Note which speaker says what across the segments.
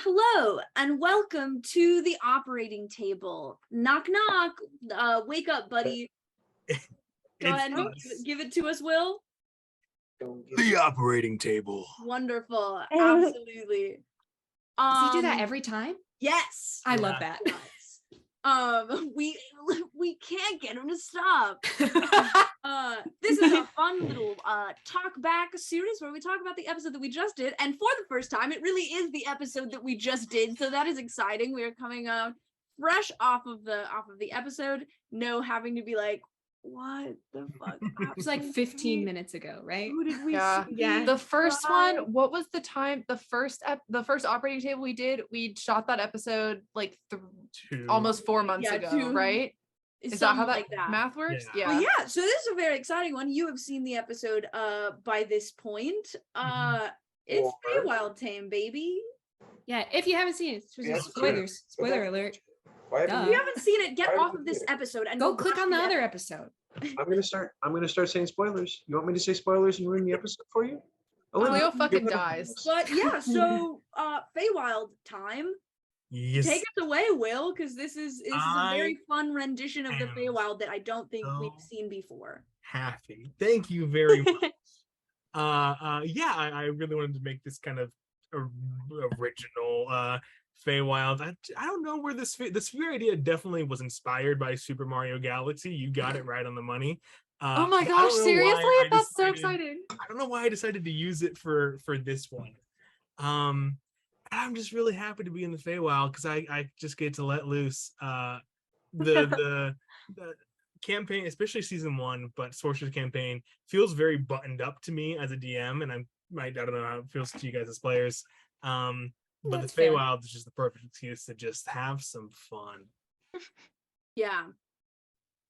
Speaker 1: Hello and welcome to the operating table. Knock knock. Wake up, buddy. Go ahead and give it to us, Will.
Speaker 2: The operating table.
Speaker 1: Wonderful. Absolutely.
Speaker 3: Does he do that every time?
Speaker 1: Yes.
Speaker 3: I love that.
Speaker 1: We can't get him to stop. This is a fun little talk back series where we talk about the episode that we just did, and for the first time, it really is the episode that we just did. So that is exciting. We are coming out fresh off of the episode. No having to be like, what the fuck?
Speaker 3: It was like 15 minutes ago, right?
Speaker 1: Who did we
Speaker 4: Yeah.
Speaker 1: see?
Speaker 4: Yeah. The first one, what was the time? The first operating table we did, we shot that episode like almost 4 months ago, right? Is that how that math works?
Speaker 1: Yeah. Well, yeah. So this is a very exciting one. You have seen the episode by this point. It's Feywild Tame, baby.
Speaker 3: Yeah, if you haven't seen it, spoilers. Spoiler alert.
Speaker 1: If you haven't seen it, get off of this episode and
Speaker 3: go click on the other episode.
Speaker 5: I'm gonna start saying spoilers. You want me to say spoilers and ruin the episode for you?
Speaker 4: Leo fucking dies.
Speaker 1: But yeah, so Feywild Time.
Speaker 2: Yes.
Speaker 1: Take us away, Will, because this is a very fun rendition of the Feywild that I don't think we've seen before.
Speaker 2: Happy. Thank you very much. I really wanted to make this kind of original Feywild. I don't know where the sphere idea definitely was inspired by Super Mario Galaxy. You got it right on the money.
Speaker 4: Oh my gosh, seriously? That's so exciting.
Speaker 2: I don't know why I decided to use it for this one. I'm just really happy to be in the Feywild because I just get to let loose. The campaign, especially season 1, but Sorcerous campaign feels very buttoned up to me as a DM, and I don't know how it feels to you guys as players. But the Feywild is just the perfect excuse to just have some fun.
Speaker 1: Yeah.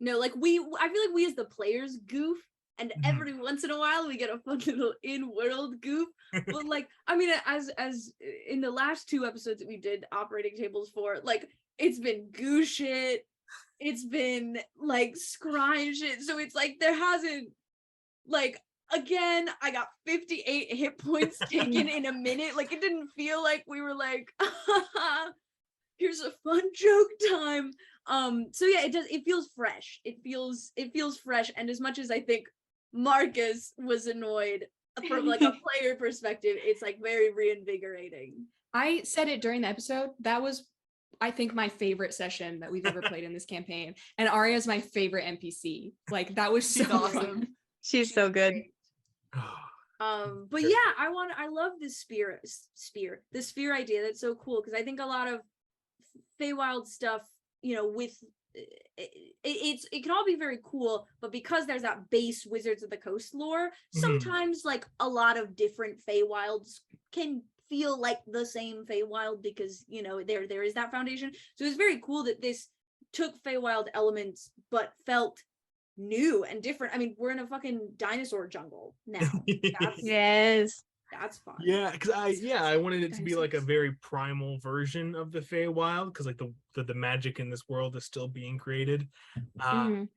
Speaker 1: No, like I feel like we as the players goof, and every once in a while we get a fun little in-world goof. But like, I mean, as in the last 2 episodes that we did operating tables for, like, it's been goo shit, it's been like scry shit. So it's like there hasn't, like, again, I got 58 hit points taken in a minute. Like, it didn't feel like we were like, here's a fun joke time. So yeah, it feels fresh. It feels fresh. And as much as I think Marcus was annoyed from like a player perspective, it's like very reinvigorating.
Speaker 3: I said it during the episode. That was, I think, my favorite session that we've ever played in this campaign. And Arya's my favorite NPC. Like, that was so awesome.
Speaker 6: She's so good.
Speaker 1: But yeah, I love this the sphere idea. That's so cool, because I think a lot of Feywild stuff, you know, with it can all be very cool, but because there's that base Wizards of the Coast lore, sometimes like a lot of different Feywilds can feel like the same Feywild because, you know, there is that foundation. So it's very cool that this took Feywild elements but felt new and different. I mean, we're in a fucking dinosaur jungle now.
Speaker 6: Yes.
Speaker 1: That's fun.
Speaker 2: Yeah, because I wanted it to be like a very primal version of the Feywild, because like the magic in this world is still being created. And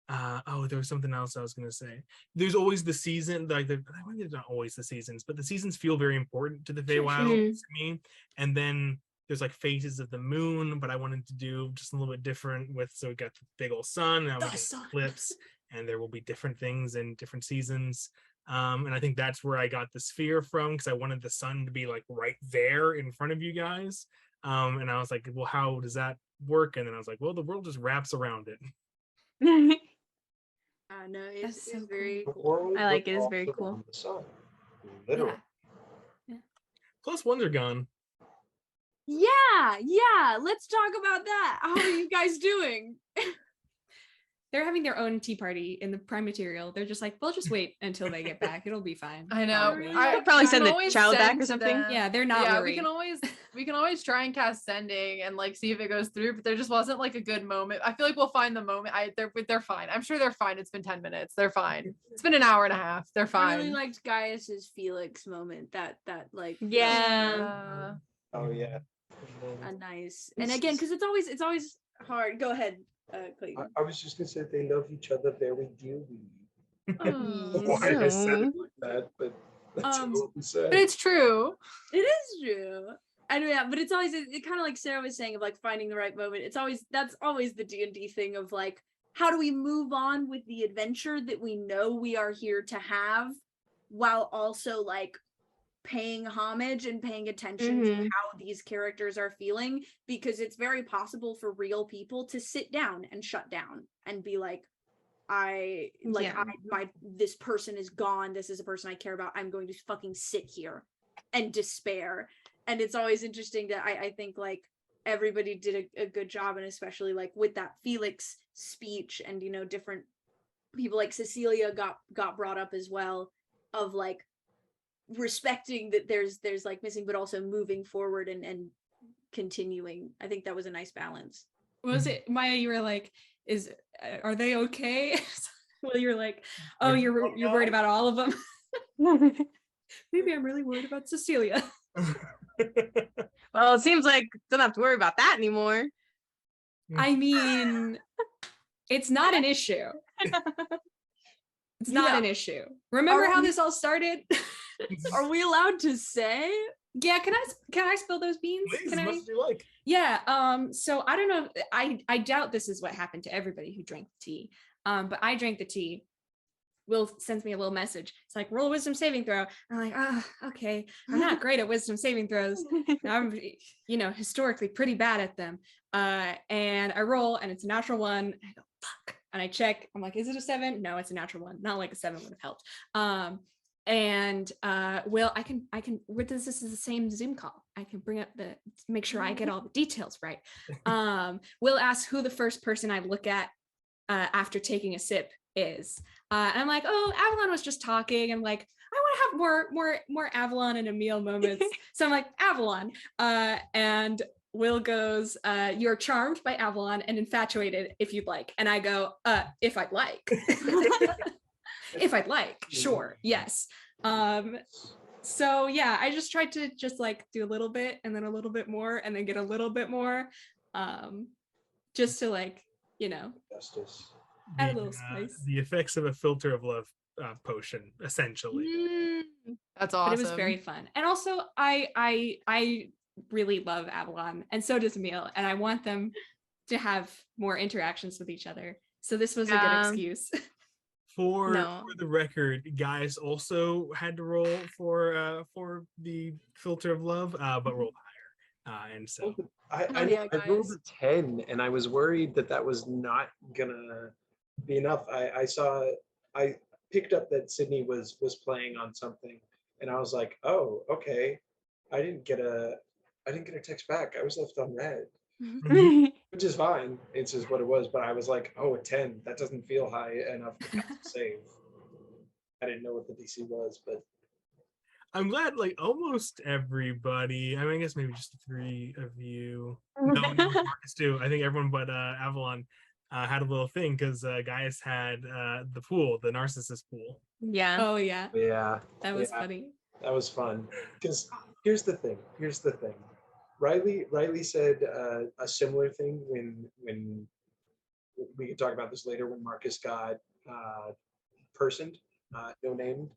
Speaker 2: there was something else I was gonna say. There's always the season, like not always the seasons, but the seasons feel very important to the Feywild to me. And then there's like phases of the moon, but I wanted to do just a little bit different so we got the big old sun, now we get eclipse, and there will be different things in different seasons. And I think that's where I got the sphere from, because I wanted the sun to be like right there in front of you guys. And I was like, well, how does that work? And then I was like, well, the world just wraps around it.
Speaker 1: No, it's
Speaker 3: so
Speaker 1: very
Speaker 6: cool. I like it. It's very cool.
Speaker 5: Literally.
Speaker 3: Yeah.
Speaker 2: Plus ones are gone.
Speaker 1: Yeah. Let's talk about that. How are you guys doing?
Speaker 3: They're having their own tea party in the prime material. They're just like, we'll just wait until they get back. It'll be fine.
Speaker 4: I know.
Speaker 6: I'll probably send the child back or something.
Speaker 3: Yeah, they're not worried.
Speaker 4: we can always try and cast sending and like see if it goes through, but there just wasn't like a good moment. I feel like we'll find the moment. They're fine. I'm sure they're fine. It's been 10 minutes. They're fine. It's been an hour and a half. They're fine.
Speaker 1: I really liked Gaius's Felix moment. That like
Speaker 6: yeah.
Speaker 5: Oh yeah.
Speaker 1: Nice. And again, because it's always hard. Go ahead. Clayton.
Speaker 5: I was just gonna say they love each other very dearly.
Speaker 2: Why I said it like
Speaker 5: that, but that's what we said.
Speaker 4: But it's true.
Speaker 1: It is true. And yeah, but it's always it kind of like Sarah was saying of like finding the right moment. That's always the D&D thing of like, how do we move on with the adventure that we know we are here to have, while also like paying homage and paying attention to how these characters are feeling, because it's very possible for real people to sit down and shut down and be like, this person is gone, this is a person I care about, I'm going to fucking sit here and despair. And it's always interesting that I think like everybody did a good job, and especially like with that Felix speech, and you know, different people like Cecilia got brought up as well, of like respecting that there's like missing, but also moving forward and continuing. I think that was a nice balance.
Speaker 3: Was it, Maya, you were like, are they okay? Well, you're like, oh, you're worried about all of them. Maybe I'm really worried about Cecilia.
Speaker 6: Well, it seems like don't have to worry about that anymore.
Speaker 3: I mean, it's not an issue. It's not an issue. Remember how this all started?
Speaker 1: Are we allowed to say?
Speaker 3: Yeah, can I spill those beans?
Speaker 2: Please,
Speaker 3: Can
Speaker 2: as
Speaker 3: I?
Speaker 2: much as you like.
Speaker 3: Yeah, so I don't know. I doubt this is what happened to everybody who drank the tea. But I drank the tea. Will sends me a little message. It's like, roll a wisdom saving throw. I'm like, okay. I'm not great at wisdom saving throws. I'm, historically pretty bad at them. And I roll, and it's a natural 1. And I go, fuck. And I check. I'm like, is it a 7? No, it's a natural 1. Not like a 7 would have helped. Will, I can this is the same Zoom call. I can bring up make sure I get all the details right. Will asks who the first person I look at after taking a sip is. And I'm like, oh, Avalon was just talking. I'm like, I want to have more Avalon and Emil moments. So I'm like, Avalon. And Will goes, you're charmed by Avalon and infatuated if you'd like. And I go, if I'd like. If I'd like, sure, yes. So yeah, I just tried to just like do a little bit and then a little bit more and then get a little bit more, just to like,
Speaker 5: Justice.
Speaker 3: add a little spice.
Speaker 2: The effects of a filter of love potion, essentially.
Speaker 4: That's awesome.
Speaker 3: But it was very fun. And also I really love Avalon, and so does Emil, and I want them to have more interactions with each other. So this was a good excuse.
Speaker 2: For the record, guys also had to roll for the filter of love, but rolled higher. And so
Speaker 5: I rolled a 10, and I was worried that was not gonna be enough. I picked up that Sydney was playing on something, and I was like, oh, okay. I didn't get a text back. I was left on red. Which is fine. It's just what it was. But I was like, oh, a 10. That doesn't feel high enough to save. I didn't know what the DC was, but
Speaker 2: I'm glad like almost everybody, I mean, I guess maybe just 3 of you. No, Marcus too. I think everyone but Avalon had a little thing because Gaius had the pool, the narcissist pool.
Speaker 6: Yeah.
Speaker 3: Oh yeah.
Speaker 5: Yeah.
Speaker 3: That was funny.
Speaker 5: That was fun. Because here's the thing. Riley said a similar thing when we can talk about this later, when Marcus got personed, no named,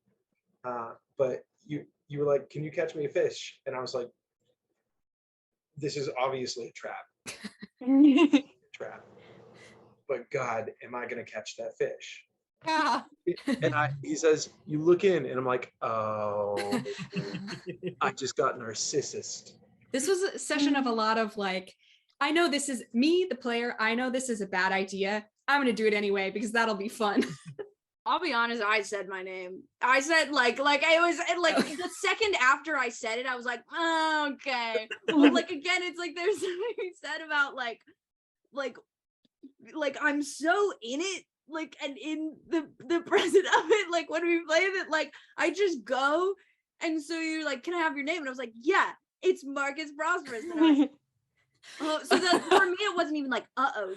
Speaker 5: but you were like, can you catch me a fish? And I was like, this is obviously a trap. Trap. But God, am I gonna catch that fish?
Speaker 3: Yeah.
Speaker 5: And he says, you look in, and I'm like, oh, I just got narcissist.
Speaker 3: This was a session of a lot of like, I know this is me, the player. I know this is a bad idea. I'm going to do it anyway because that'll be fun.
Speaker 1: I'll be honest, I said my name. I said like I was like the second after I said it, I was like, oh, okay. But like again, it's like there's something you said about like I'm so in it, like, and in the present of it, like when we play it, like I just go, and so you're like, can I have your name? And I was like, yeah. It's Marcus Prosperous. So that for me, it wasn't even like,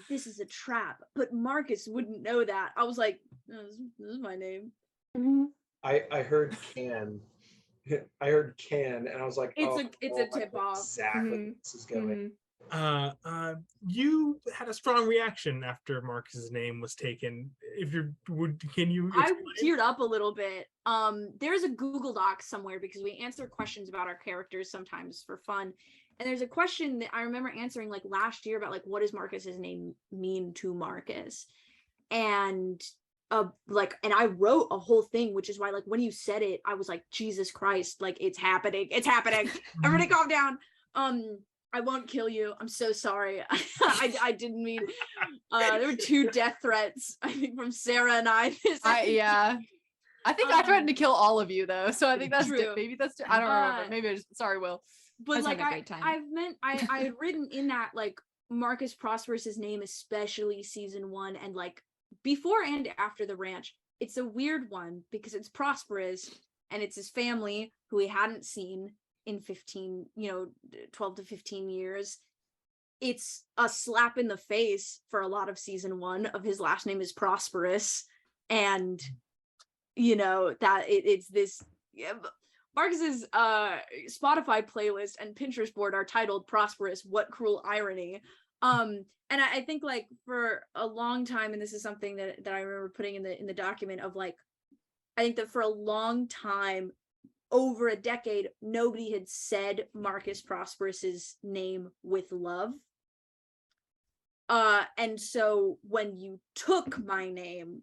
Speaker 1: this is a trap. But Marcus wouldn't know that. I was like, this is my name.
Speaker 5: I heard can. I heard can, and I was like,
Speaker 1: it's a tip off.
Speaker 5: Exactly. This is going.
Speaker 2: You had a strong reaction after Marcus's name was taken. Can you explain?
Speaker 1: I teared up a little bit. There's a Google Doc somewhere because we answer questions about our characters sometimes for fun, And there's a question that I remember answering like last year about like, what does Marcus's name mean to Marcus? And and I wrote a whole thing, which is why like when you said it, I was like, Jesus Christ, like it's happening. Everybody calm down. I won't kill you. I'm so sorry. I didn't mean. There were 2 death threats, I think, from Sarah and I.
Speaker 4: I think I threatened to kill all of you though, so I think that's
Speaker 1: true.
Speaker 4: Maybe that's I don't remember. Maybe I just sorry, Will.
Speaker 1: But like I had written in that like Marcus Prosperous's name, especially season 1, and like before and after the ranch. It's a weird one because it's Prosperous and it's his family who he hadn't seen in 12 to 15 years. It's a slap in the face for a lot of season 1 of his last name is Prosperous, and that it's this Marcus's Spotify playlist and Pinterest board are titled Prosperous, What Cruel Irony. And I think like for a long time, and this is something that I remember putting in the document of like, I think that for a long time, over a decade, nobody had said Marcus Prosperous's name with love. And so when you took my name,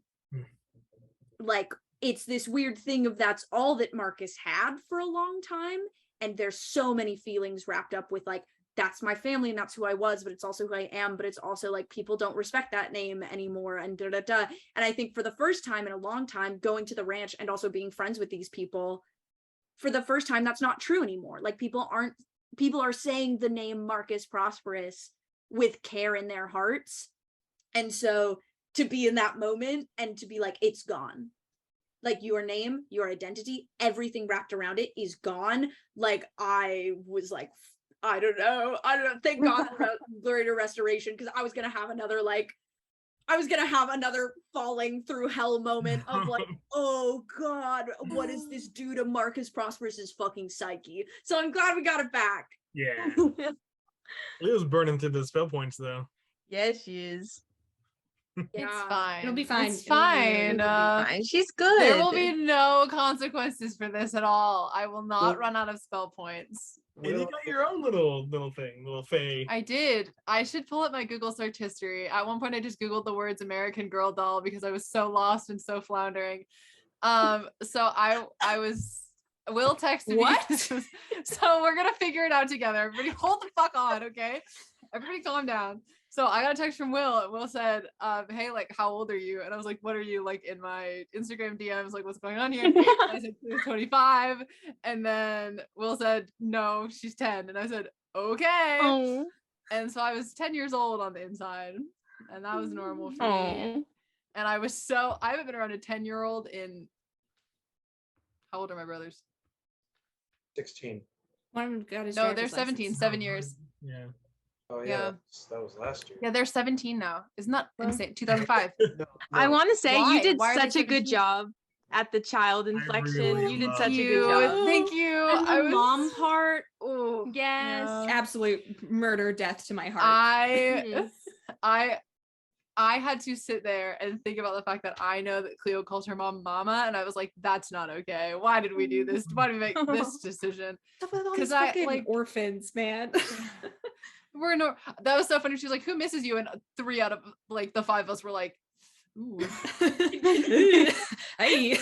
Speaker 1: like it's this weird thing of that's all that Marcus had for a long time. And there's so many feelings wrapped up with like, that's my family and that's who I was, but it's also who I am, but it's also like people don't respect that name anymore and And I think for the first time in a long time, going to the ranch and also being friends with these people, for the first time, that's not true anymore. Like people are saying the name Marcus Prosperous with care in their hearts. And so to be in that moment and to be like, it's gone. Like your name, your identity, everything wrapped around it is gone. Like I was like, I don't know. Thank God for greater restoration, because I was gonna have another falling through hell moment of like, oh God, what does this do to Marcus Prosperous's fucking psyche? So I'm glad we got it back.
Speaker 2: Yeah. Leo's burning through the spell points though.
Speaker 6: Yeah, she is.
Speaker 1: Yeah.
Speaker 4: It's fine.
Speaker 3: It'll be fine.
Speaker 4: It's fine.
Speaker 6: It'll be fine. She's good.
Speaker 4: There will be no consequences for this at all. I will not run out of spell points.
Speaker 2: And you got your own little fae.
Speaker 4: I did. I should pull up my Google search history. At one point, I just Googled the words American Girl doll because I was so lost and so floundering. So I was. Will texted me.
Speaker 3: What?
Speaker 4: So we're gonna figure it out together. Everybody, hold the fuck on, okay? Everybody, calm down. So I got a text from Will, and Will said, hey, like, how old are you? And I was like, what are you, like, in my Instagram DMs, like, what's going on here? And I said, she's 25. And then Will said, no, she's 10. And I said, okay.
Speaker 6: Oh.
Speaker 4: And so I was 10 years old on the inside, and that was normal for me. And I haven't been around a 10-year-old in, how old are my brothers?
Speaker 5: 16.
Speaker 3: One of them got his
Speaker 4: No, they're
Speaker 3: driver's
Speaker 4: 17,
Speaker 3: license.
Speaker 4: 7 years.
Speaker 2: Yeah.
Speaker 5: Oh
Speaker 4: Yeah.
Speaker 5: yeah, that was last year.
Speaker 4: Yeah, they're 17 now. Isn't that insane? 2005.
Speaker 5: No,
Speaker 6: I want to say
Speaker 4: Why?
Speaker 6: you did
Speaker 4: Why are they
Speaker 6: such a good
Speaker 4: 17?
Speaker 6: job at the child inflection.
Speaker 2: really
Speaker 6: You did
Speaker 2: love
Speaker 6: such a
Speaker 4: Thank
Speaker 6: good
Speaker 4: you.
Speaker 6: job.
Speaker 4: Thank you.
Speaker 1: And the
Speaker 4: I was
Speaker 1: mom part, oh
Speaker 6: Yes.
Speaker 4: Yeah.
Speaker 3: Absolute murder, death to my heart.
Speaker 4: I had to sit there and think about the fact that I know that Cleo calls her mom mama, and I was like, that's not okay. Why did we do this? Why did we make this decision?
Speaker 3: Because
Speaker 4: I,
Speaker 3: fucking
Speaker 4: like-
Speaker 3: orphans, man.
Speaker 4: That was so funny. She's like, who misses you? And 3 out of like the 5 of us were like, ooh.
Speaker 3: Hey.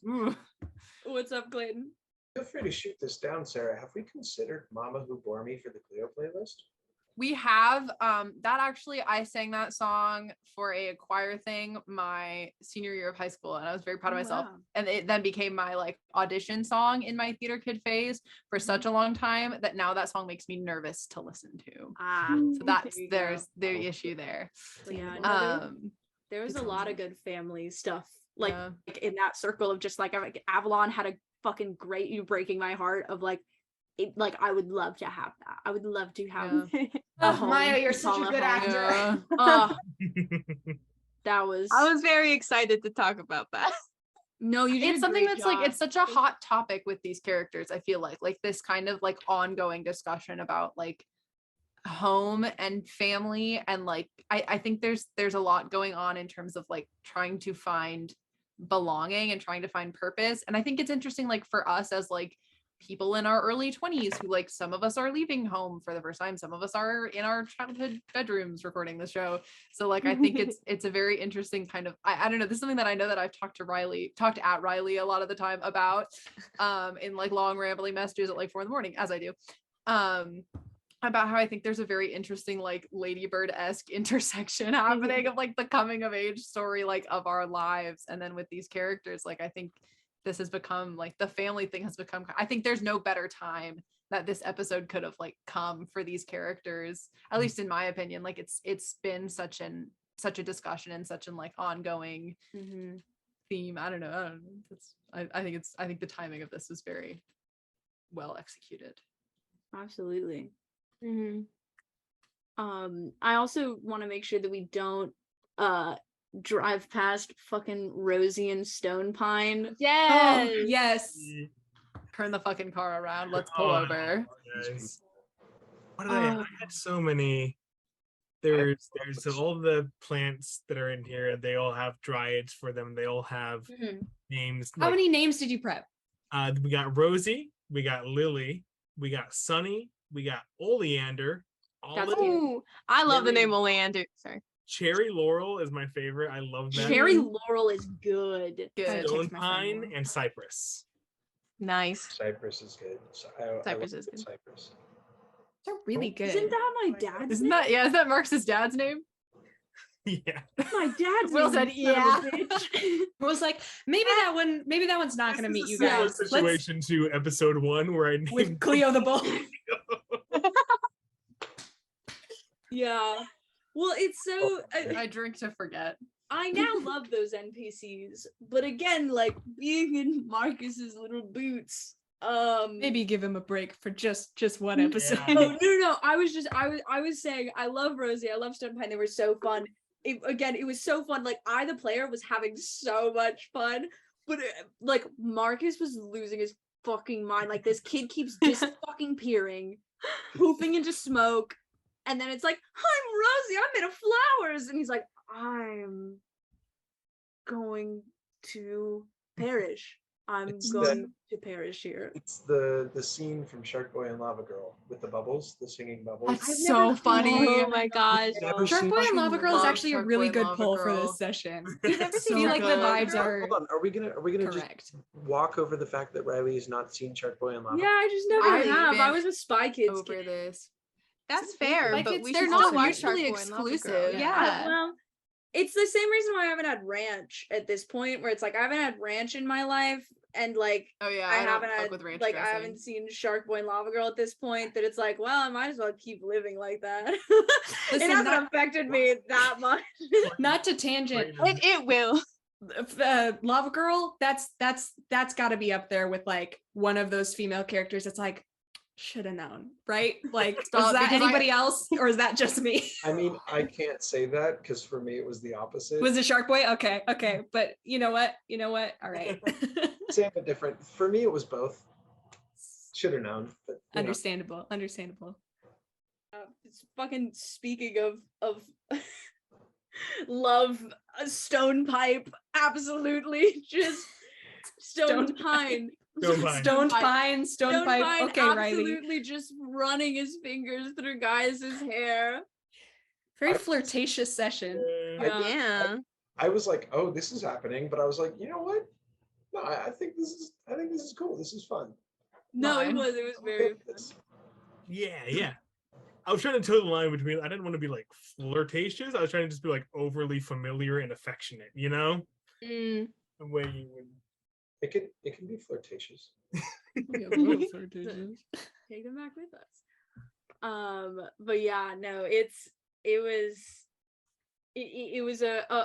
Speaker 4: Ooh.
Speaker 1: What's up, Clayton?
Speaker 5: Feel free to shoot this down, Sarah. Have we considered Mama Who Bore Me for the Cleo playlist?
Speaker 4: We have that actually, I sang that song for a choir thing my senior year of high school, and I was very proud of myself.
Speaker 1: Wow.
Speaker 4: And it then became my like audition song in my theater kid phase for such a long time that now that song makes me nervous to listen to. So that's
Speaker 1: there you
Speaker 4: there's
Speaker 1: go.
Speaker 4: the issue there.
Speaker 1: Yeah, no, there was
Speaker 4: good
Speaker 1: a lot
Speaker 4: song.
Speaker 1: of good family stuff like,
Speaker 4: Yeah.
Speaker 1: like in that circle of just like Avalon had a fucking great You Breaking My Heart of like it, like I would love to have that. I would love to have a home
Speaker 3: Maya, you're
Speaker 1: to
Speaker 3: such
Speaker 1: call
Speaker 3: a good
Speaker 1: home.
Speaker 3: actor.
Speaker 4: Yeah.
Speaker 1: Oh, that was
Speaker 6: I was very excited to talk about that.
Speaker 1: no, you did
Speaker 4: It's
Speaker 1: a
Speaker 4: something
Speaker 1: great
Speaker 4: that's like
Speaker 1: job.
Speaker 4: it's such a hot topic with these characters. I feel like this kind of like ongoing discussion about like home and family, and like I think there's a lot going on in terms of like trying to find belonging and trying to find purpose. And I think it's interesting like for us as like people in our early 20s who like some of us are leaving home for the first time, some of us are in our childhood bedrooms recording the show. So like I think it's a very interesting kind of I don't know, this is something that I know that I've talked at Riley a lot of the time about in like long rambling messages at like 4 a.m, as I do. About how I think there's a very interesting like Ladybird-esque intersection happening of like the coming of age story like of our lives, and then with these characters, like I think this has become like the family thing has become, I think there's no better time that this episode could have like come for these characters, at least in my opinion. Like it's been such a discussion and such an like ongoing theme. I don't know. I think the timing of this is very well executed.
Speaker 1: Absolutely. I also want to make sure that we don't drive past fucking Rosie and Stone Pine.
Speaker 3: Oh, yes.
Speaker 4: Turn the fucking car around. Let's pull over.
Speaker 2: Guys. What are they? I had so many. There's all the plants that are in here. They all have dryads for them. They all have names.
Speaker 3: How many names did you prep?
Speaker 2: We got Rosie. We got Lily. We got Sunny. We got Oleander.
Speaker 6: Ooh, I love the name Oleander. Sorry.
Speaker 2: Cherry Laurel is my favorite. I love that.
Speaker 1: Cherry Laurel is good.
Speaker 2: Stone Pine and Cypress.
Speaker 6: Nice.
Speaker 5: Cypress is good.
Speaker 6: Cypress is good.
Speaker 5: Cypress.
Speaker 3: They're really good.
Speaker 1: Isn't that my dad's
Speaker 4: Isn't
Speaker 1: name?
Speaker 4: that is that Marx's dad's name?
Speaker 2: Yeah.
Speaker 1: My dad's
Speaker 4: Will
Speaker 1: name,
Speaker 4: said,
Speaker 1: you son of a
Speaker 4: yeah.
Speaker 1: bitch.
Speaker 3: Was like maybe that one's not gonna meet you
Speaker 2: Similar
Speaker 3: guys.
Speaker 2: situation to episode 1 where I named
Speaker 3: With Cleo the Bull.
Speaker 1: Yeah. Well, it's so
Speaker 4: I drink to forget.
Speaker 1: I now love those NPCs, but again, like being in Marcus's little boots,
Speaker 3: Maybe give him a break for just one episode.
Speaker 2: Yeah.
Speaker 1: Oh no, I was saying I love Rosie, I love Stone Pine, they were so fun. It was so fun. Like I, the player, was having so much fun, but like Marcus was losing his fucking mind. Like this kid keeps just fucking peering, poofing into smoke, and then it's like, I'm Rosie, I'm made of flowers, and he's like, I'm going to perish. I'm going to perish here.
Speaker 5: It's the scene from Shark Boy and Lava Girl with the bubbles, the singing bubbles.
Speaker 4: That's so funny.
Speaker 6: Oh my gosh.
Speaker 3: Shark Boy and Lava Girl is
Speaker 4: Love
Speaker 3: actually a
Speaker 4: Shark
Speaker 3: really
Speaker 4: Boy
Speaker 3: good
Speaker 4: and
Speaker 3: pull
Speaker 4: Lava
Speaker 3: for
Speaker 4: Girl.
Speaker 3: this session.
Speaker 6: You've never
Speaker 3: I
Speaker 6: seen
Speaker 3: feel
Speaker 6: Shark
Speaker 3: like the
Speaker 6: Boy and
Speaker 3: vibes
Speaker 6: Lava
Speaker 3: are
Speaker 5: Hold on, are we gonna
Speaker 3: correct.
Speaker 5: just walk over the fact that Riley has not seen Shark Boy and Lava?
Speaker 1: Yeah, I just never
Speaker 4: I've
Speaker 1: have. I
Speaker 4: been
Speaker 1: was a Spy Kids
Speaker 4: over
Speaker 1: kid.
Speaker 4: this.
Speaker 6: That's fair,
Speaker 3: Like,
Speaker 6: but
Speaker 3: it's-
Speaker 6: we
Speaker 4: they're
Speaker 6: should
Speaker 4: not
Speaker 6: still watch Shark
Speaker 4: mutually
Speaker 6: Boy and Lava Girl.
Speaker 4: exclusive.
Speaker 6: Yeah.
Speaker 1: Well, it's the same reason why I haven't had Ranch at this point, where it's like I haven't had Ranch in my life, and like
Speaker 4: Oh yeah,
Speaker 1: I
Speaker 4: don't
Speaker 1: haven't
Speaker 4: fuck
Speaker 1: had
Speaker 4: with ranch
Speaker 1: like I
Speaker 4: dressing.
Speaker 1: haven't seen Shark Boy and Lava Girl at this point. That it's like, well, I might as well keep living like that.
Speaker 3: Listen,
Speaker 1: it hasn't
Speaker 3: that-
Speaker 1: affected me that much.
Speaker 3: Not to tangent.
Speaker 6: It will.
Speaker 3: Lava Girl, that's got to be up there with like one of those female characters. It's like should have known, right? Like,
Speaker 4: Stop,
Speaker 3: is that
Speaker 4: because
Speaker 3: anybody else, or is that just me?
Speaker 5: I mean, I can't say that because for me it was the opposite.
Speaker 3: Was it Shark Boy? Okay, but you know what? All right.
Speaker 5: Same but different. For me, it was both. Should have known, but you know.
Speaker 3: Understandable.
Speaker 1: It's fucking speaking of love, a stone pipe, absolutely just stone pine.
Speaker 3: Stone Pine. Okay, Riley.
Speaker 1: Absolutely just running his fingers through guys' hair.
Speaker 3: Very flirtatious session.
Speaker 6: Yeah.
Speaker 5: I was like, oh, this is happening, but I was like, you know what? No, I think this is cool. This is fun.
Speaker 1: No,
Speaker 4: Fine.
Speaker 1: it was very fun.
Speaker 2: Yeah. I was trying to toe the line between, I didn't want to be like flirtatious. I was trying to just be like overly familiar and affectionate, you know? The way you would.
Speaker 5: It can be flirtatious.
Speaker 1: Take them back with us. But yeah, no, it was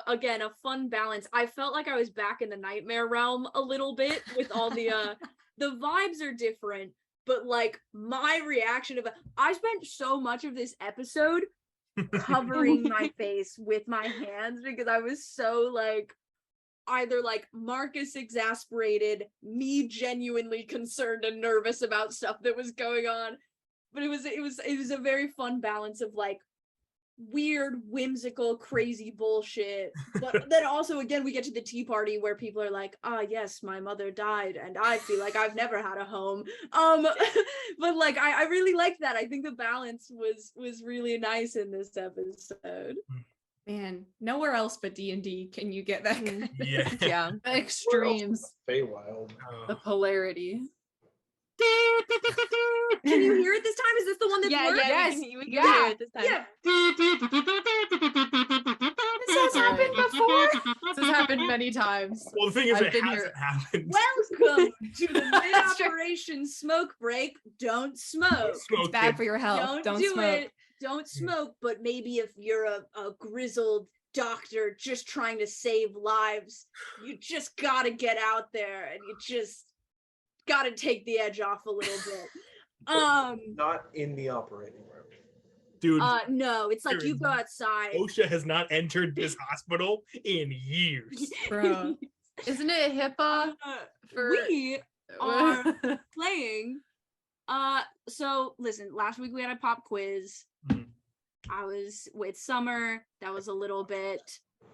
Speaker 1: again a fun balance. I felt like I was back in the nightmare realm a little bit with all the the vibes are different, but like my reaction of I spent so much of this episode covering my face with my hands because I was so like either like Marcus exasperated, me genuinely concerned and nervous about stuff that was going on. But it was a very fun balance of like weird, whimsical, crazy bullshit. But then also, again, we get to the tea party where people are like, "Ah, yes, my mother died, and I feel like I've never had a home." But like, I really liked that. I think the balance was really nice in this episode.
Speaker 3: Man, nowhere else but D&D can you get that kind of
Speaker 2: Yeah.
Speaker 6: Yeah.
Speaker 4: The extremes,
Speaker 5: Feywild.
Speaker 4: the polarity.
Speaker 1: Can you hear it this time? Is this the one that's
Speaker 6: Yeah,
Speaker 1: worked?
Speaker 6: yeah,
Speaker 4: Yes,
Speaker 6: we can
Speaker 4: yeah,
Speaker 6: hear it this time.
Speaker 1: Yeah.
Speaker 3: This has happened before.
Speaker 4: This has happened many times.
Speaker 2: Well, the thing is,
Speaker 4: I've
Speaker 2: it
Speaker 4: been
Speaker 2: hasn't
Speaker 4: here.
Speaker 2: happened.
Speaker 1: Welcome to the
Speaker 4: That's true.
Speaker 1: mid-operation smoke break. Don't smoke.
Speaker 3: It's bad for your health. Don't
Speaker 1: do
Speaker 3: smoke.
Speaker 1: it. Don't smoke. But maybe if you're a grizzled doctor just trying to save lives, you just gotta get out there and you just gotta take the edge off a little bit.
Speaker 5: Not in the operating room.
Speaker 2: Dude,
Speaker 1: No, it's like you go outside.
Speaker 2: OSHA has not entered this hospital in years.
Speaker 3: Bro.
Speaker 4: Isn't it HIPAA for
Speaker 1: We are playing. So listen, last week we had a pop quiz.
Speaker 2: Mhm.
Speaker 1: I was with Summer. That was a little bit,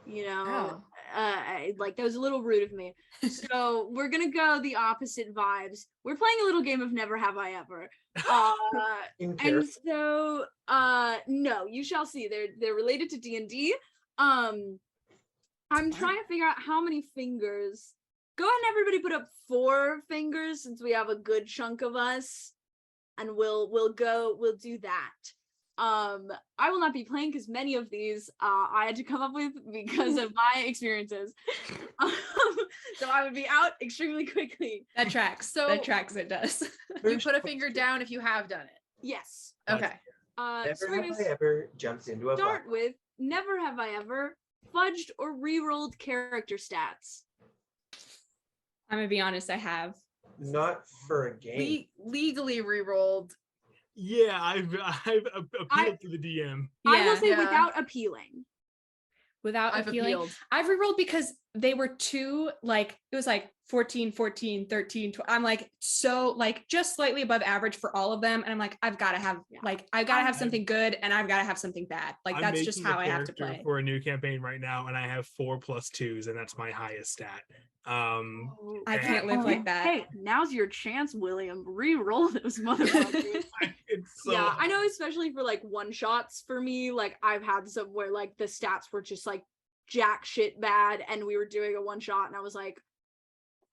Speaker 1: like that was a little rude of me. So we're gonna go the opposite vibes. We're playing a little game of Never Have I Ever.
Speaker 5: In
Speaker 1: And
Speaker 5: character.
Speaker 1: so no, you shall see. They're related to D&D. I'm trying to figure out how many fingers. Go ahead and everybody put up 4 fingers since we have a good chunk of us. And we'll do that. I will not be playing because many of these I had to come up with because of my experiences. So I would be out extremely quickly.
Speaker 3: That tracks.
Speaker 4: So-
Speaker 3: That tracks. It does.
Speaker 4: You put a finger down if you have done it.
Speaker 1: Yes.
Speaker 4: Okay.
Speaker 5: Never
Speaker 1: So we're
Speaker 5: have
Speaker 1: gonna
Speaker 5: I ever jumped into a
Speaker 1: start
Speaker 5: black
Speaker 1: with never have I ever fudged or re-rolled character stats.
Speaker 3: I'm gonna be honest. I have.
Speaker 5: Not for a game.
Speaker 4: Legally re-rolled.
Speaker 2: Yeah, I've appealed to the DM.
Speaker 1: I will say
Speaker 4: Yeah.
Speaker 1: without appealing.
Speaker 3: Without
Speaker 4: I've
Speaker 3: appealing.
Speaker 4: appealed.
Speaker 3: I've rerolled because they were too like it was like 14, 14, 13, 12. I'm like so like just slightly above average for all of them. And I'm like, I've got to have like I've got to have something good and I've got to have something bad. Like
Speaker 2: I'm
Speaker 3: that's just
Speaker 2: making a
Speaker 3: how I have to
Speaker 2: character
Speaker 3: play.
Speaker 2: for a new campaign right now, and I have 4 + 2s, and that's my highest stat.
Speaker 3: I can't live
Speaker 2: and-
Speaker 3: like that.
Speaker 1: Hey, now's your chance, William. Re-roll those motherfuckers.
Speaker 2: It's so
Speaker 1: Yeah, I know, especially for like one shots for me, like I've had some where like the stats were just like jack shit bad and we were doing a one shot and I was like,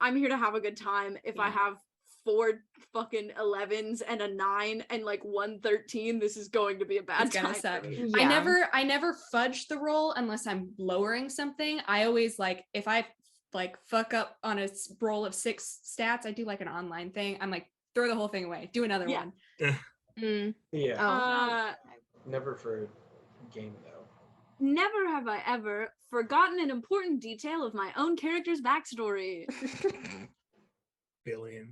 Speaker 1: I'm here to have a good time. If I
Speaker 3: Yeah.
Speaker 1: have 4 fucking 11s and a 9 and like 1 13, this is going to be a bad
Speaker 3: It's gonna
Speaker 1: time.
Speaker 3: suck.
Speaker 1: for me.
Speaker 3: I never fudge the roll unless I'm lowering something. I always like if I like fuck up on a roll of 6 stats, I do like an online thing. I'm like throw the whole thing away, do another
Speaker 1: Yeah.
Speaker 3: one.
Speaker 6: Mm.
Speaker 5: Yeah.
Speaker 6: Oh.
Speaker 5: Never for a game though.
Speaker 1: Never have I ever forgotten an important detail of my own character's backstory.
Speaker 2: billion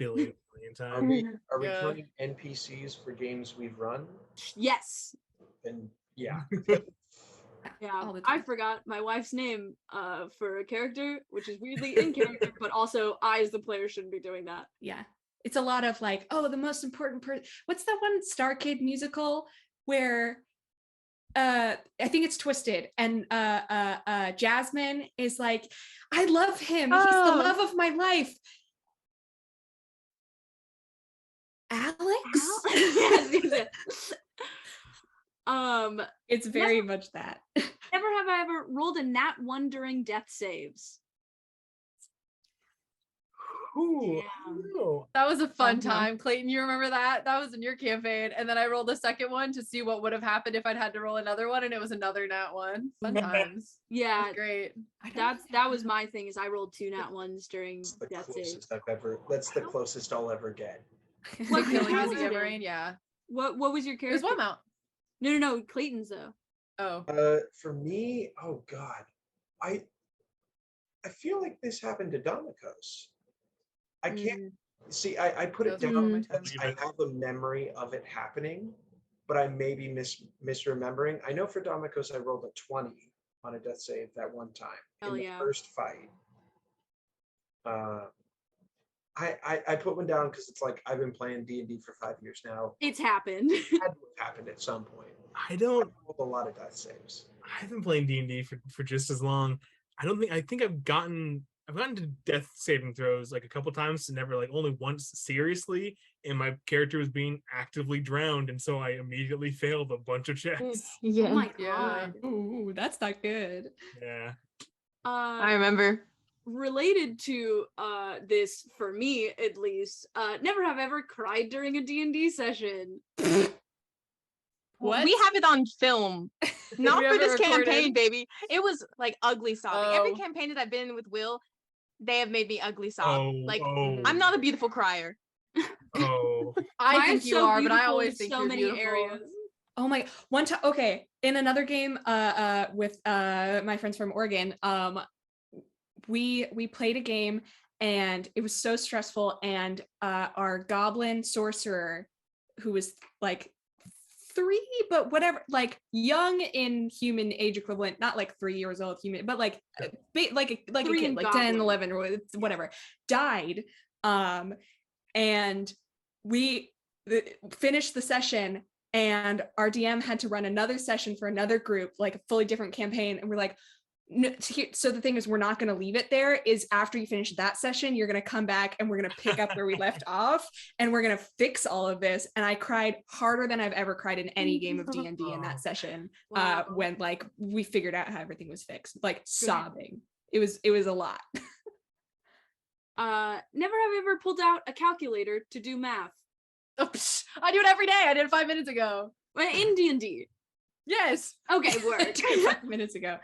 Speaker 5: Are
Speaker 2: times.
Speaker 5: we
Speaker 4: Yeah.
Speaker 5: counting NPCs for games we've run?
Speaker 1: Yes.
Speaker 5: Then yeah.
Speaker 1: Yeah,
Speaker 3: All the
Speaker 1: I
Speaker 3: time.
Speaker 1: forgot my wife's name for a character, which is weirdly in character, but also I as the player shouldn't be doing that.
Speaker 3: Yeah. It's a lot of like, oh, the most important person. What's that one Star Kid musical where I think it's Twisted and Jasmine is like, I love him. He's the
Speaker 6: Oh.
Speaker 3: love of my life. Alex?
Speaker 1: Yes, yes.
Speaker 3: It's very much that.
Speaker 1: Never have I ever rolled a nat 1 during death saves.
Speaker 2: Ooh,
Speaker 1: Damn.
Speaker 2: no.
Speaker 4: That was a fun
Speaker 3: Uh-huh.
Speaker 4: time. Clayton, you remember that? That was in your campaign. And then I rolled a second one to see what would have happened if I'd had to roll another one, and it was another nat 1. Fun times.
Speaker 1: Yeah,
Speaker 4: That's great.
Speaker 1: that was my thing. Is I rolled 2 nat 1s during
Speaker 5: That's the
Speaker 1: death saves.
Speaker 5: closest I've ever. That's the closest I'll ever get.
Speaker 1: What
Speaker 4: To killing
Speaker 1: was
Speaker 4: using
Speaker 1: it?
Speaker 4: Emarain, yeah.
Speaker 1: What was your
Speaker 4: It
Speaker 1: character?
Speaker 4: was one mount.
Speaker 1: No, Clayton's though.
Speaker 4: Oh.
Speaker 5: For me, oh god, I feel like this happened to Domicos. I can't see. I put it
Speaker 4: Those are
Speaker 5: down
Speaker 4: my
Speaker 5: because
Speaker 2: times.
Speaker 5: I have a memory of it happening, but I may be misremembering. I know for Domicos, I rolled a 20 on a death save that one time
Speaker 1: Hell
Speaker 5: in the
Speaker 1: yeah.
Speaker 5: first fight. I put one down because it's like I've been playing D&D for 5 years now.
Speaker 1: It's happened.
Speaker 5: It had to have happened at some point.
Speaker 2: I don't.
Speaker 5: rolled a lot of death saves.
Speaker 2: I've been playing D&D for just as long. I think I've gotten to death saving throws like a couple times, and never like only once seriously. And my character was being actively drowned, and so I immediately failed a bunch of checks.
Speaker 6: Yeah.
Speaker 1: Oh my
Speaker 4: Yeah.
Speaker 1: god.
Speaker 3: Ooh, that's not good.
Speaker 2: Yeah.
Speaker 6: I remember.
Speaker 1: Related to this, for me at least, never have ever cried during a D&D session.
Speaker 3: What?
Speaker 6: We have it on film. Not
Speaker 4: We
Speaker 6: for
Speaker 4: have it
Speaker 6: this
Speaker 4: recorded?
Speaker 6: campaign, baby. It was like ugly sobbing. Every
Speaker 4: Oh.
Speaker 6: campaign that I've been in with Will, they have made me ugly sob.
Speaker 2: Oh,
Speaker 6: Like
Speaker 2: oh,
Speaker 6: I'm not a beautiful crier.
Speaker 2: Oh,
Speaker 4: I
Speaker 1: Mine
Speaker 4: think
Speaker 1: is
Speaker 4: you
Speaker 1: so
Speaker 4: are, but I
Speaker 1: beautiful
Speaker 4: always
Speaker 1: in
Speaker 4: think
Speaker 1: so
Speaker 4: you're
Speaker 1: many
Speaker 4: beautiful.
Speaker 1: areas.
Speaker 3: Oh my, one time, okay, in another game with my friends from Oregon, we played a game and it was so stressful, and our goblin sorcerer, who was like 3, but whatever, like young in human age equivalent, not like 3 years old human, but like like a
Speaker 1: 3
Speaker 3: kid,
Speaker 1: in
Speaker 3: like
Speaker 1: goblin.
Speaker 3: 10, 11 or whatever, died. And we finished the session, and our DM had to run another session for another group, like a fully different campaign, and we're like, no, so the thing is, we're not going to leave it there. Is after you finish that session, you're going to come back and we're going to pick up where we left off, and we're going to fix all of this. And I cried harder than I've ever cried in any game of D&D in that session.
Speaker 1: Wow.
Speaker 3: When like we figured out how everything was fixed, like sobbing. It was a lot.
Speaker 1: Never have ever pulled out a calculator to do math.
Speaker 4: Oh, psh, I do it every day. I did it 5 minutes ago.
Speaker 1: In D&D.
Speaker 4: Yes.
Speaker 1: Okay, word.
Speaker 3: 5 minutes ago.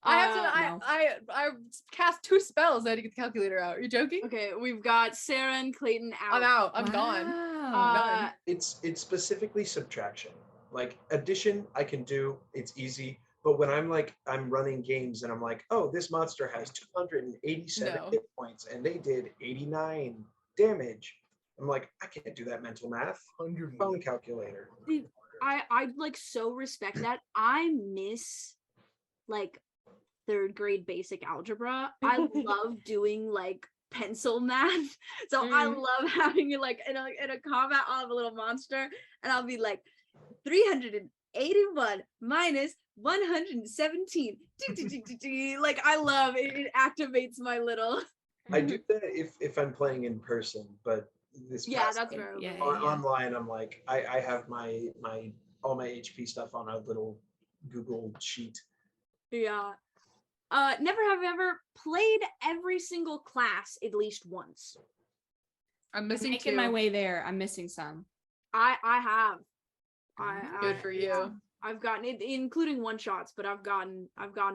Speaker 4: I have to.
Speaker 3: No.
Speaker 4: I cast 2 spells. I had to get the calculator out. Are you joking?
Speaker 1: Okay, we've got Sarah and Clayton out.
Speaker 4: I'm out. I'm gone.
Speaker 3: Wow.
Speaker 5: It's specifically subtraction. Like addition, I can do. It's easy. But when I'm running games and I'm like, oh, this monster has 287
Speaker 4: No.
Speaker 5: hit points and they did 89 damage. I'm like, I can't do that mental math.
Speaker 2: 100.
Speaker 5: Phone calculator.
Speaker 1: I like so respect that. I miss like 3rd grade basic algebra. I love doing like pencil math. So I love having like in a combat, I'll have a little monster and I'll be like 381 minus 117. Like I love it. It activates my little.
Speaker 5: I do that if I'm playing in person, but this past
Speaker 1: That's
Speaker 5: time,
Speaker 1: very
Speaker 3: Yeah.
Speaker 5: online I'm like I have my all my HP stuff on a little Google sheet.
Speaker 1: Yeah. Never have ever played every single class at least once.
Speaker 4: I'm
Speaker 3: I'm
Speaker 4: missing
Speaker 3: making
Speaker 4: 2.
Speaker 3: my way there. I'm missing some.
Speaker 1: I have.
Speaker 4: Good for you.
Speaker 1: Yeah, I've gotten it, including one shots, but I've gotten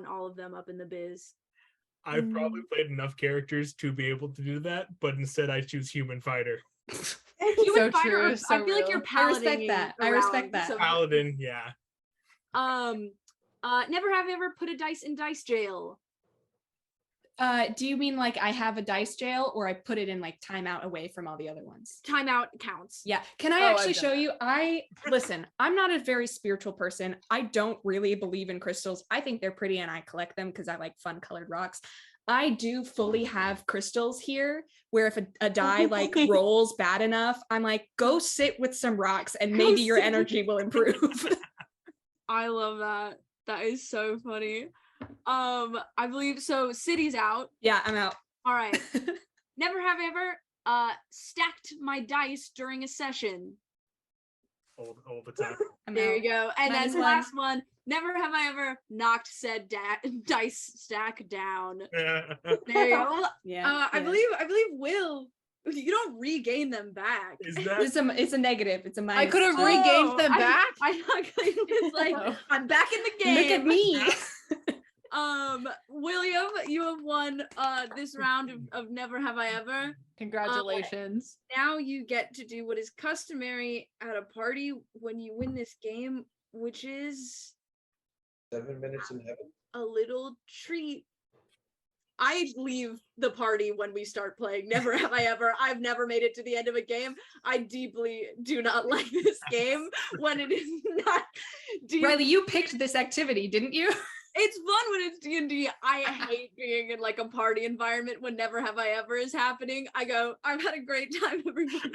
Speaker 1: all of them up in the biz.
Speaker 2: I've probably played enough characters to be able to do that, but instead I choose human fighter.
Speaker 1: Human
Speaker 4: So
Speaker 1: fighter,
Speaker 4: true, so
Speaker 1: I feel like
Speaker 4: real.
Speaker 1: you're
Speaker 3: I respect
Speaker 1: paladining
Speaker 3: that. I respect
Speaker 1: around
Speaker 3: that.
Speaker 1: some-
Speaker 2: Paladin, yeah.
Speaker 1: Never have ever put a dice in dice jail.
Speaker 3: Do you mean like I have a dice jail, or I put it in like timeout away from all the other ones?
Speaker 1: Timeout counts.
Speaker 3: Yeah. Can I
Speaker 4: Oh,
Speaker 3: actually
Speaker 4: I've done
Speaker 3: show
Speaker 4: that.
Speaker 3: you? Listen, I'm not a very spiritual person. I don't really believe in crystals. I think they're pretty and I collect them because I like fun colored rocks. I do fully have crystals here where if a die like rolls bad enough, I'm like, go sit with some rocks and maybe your
Speaker 1: sit with-
Speaker 3: energy will improve.
Speaker 1: I love that. That is so funny. I believe so. City's out.
Speaker 3: Yeah, I'm out.
Speaker 1: All right. Never have ever stacked my dice during a session.
Speaker 2: All the time.
Speaker 3: I'm
Speaker 1: There
Speaker 3: out.
Speaker 1: you go. And
Speaker 3: Minus
Speaker 1: then
Speaker 3: one.
Speaker 1: last one. Never have I ever knocked said dice stack down. There you go. Well,
Speaker 3: Yeah.
Speaker 1: I
Speaker 3: yeah.
Speaker 1: believe Will. You don't regain them back.
Speaker 2: Is that
Speaker 3: It's a negative. It's a minus.
Speaker 4: I could have
Speaker 3: two.
Speaker 4: regained them back.
Speaker 1: I thought Clayton was like,
Speaker 4: Oh.
Speaker 1: I'm back in the game.
Speaker 3: Look at me.
Speaker 1: William, you have won this round of Never Have I Ever.
Speaker 4: Congratulations.
Speaker 1: Now you get to do what is customary at a party when you win this game, which is
Speaker 5: 7 minutes in heaven.
Speaker 1: a little treat. I leave the party when we start playing. Never have I ever. I've never made it to the end of a game. I deeply do not like this game when it is not.
Speaker 3: Riley, you picked this activity, didn't you?
Speaker 1: It's fun when it's D&D. I hate being in like a party environment when Never Have I Ever is happening. I go, I've had a great time, everybody.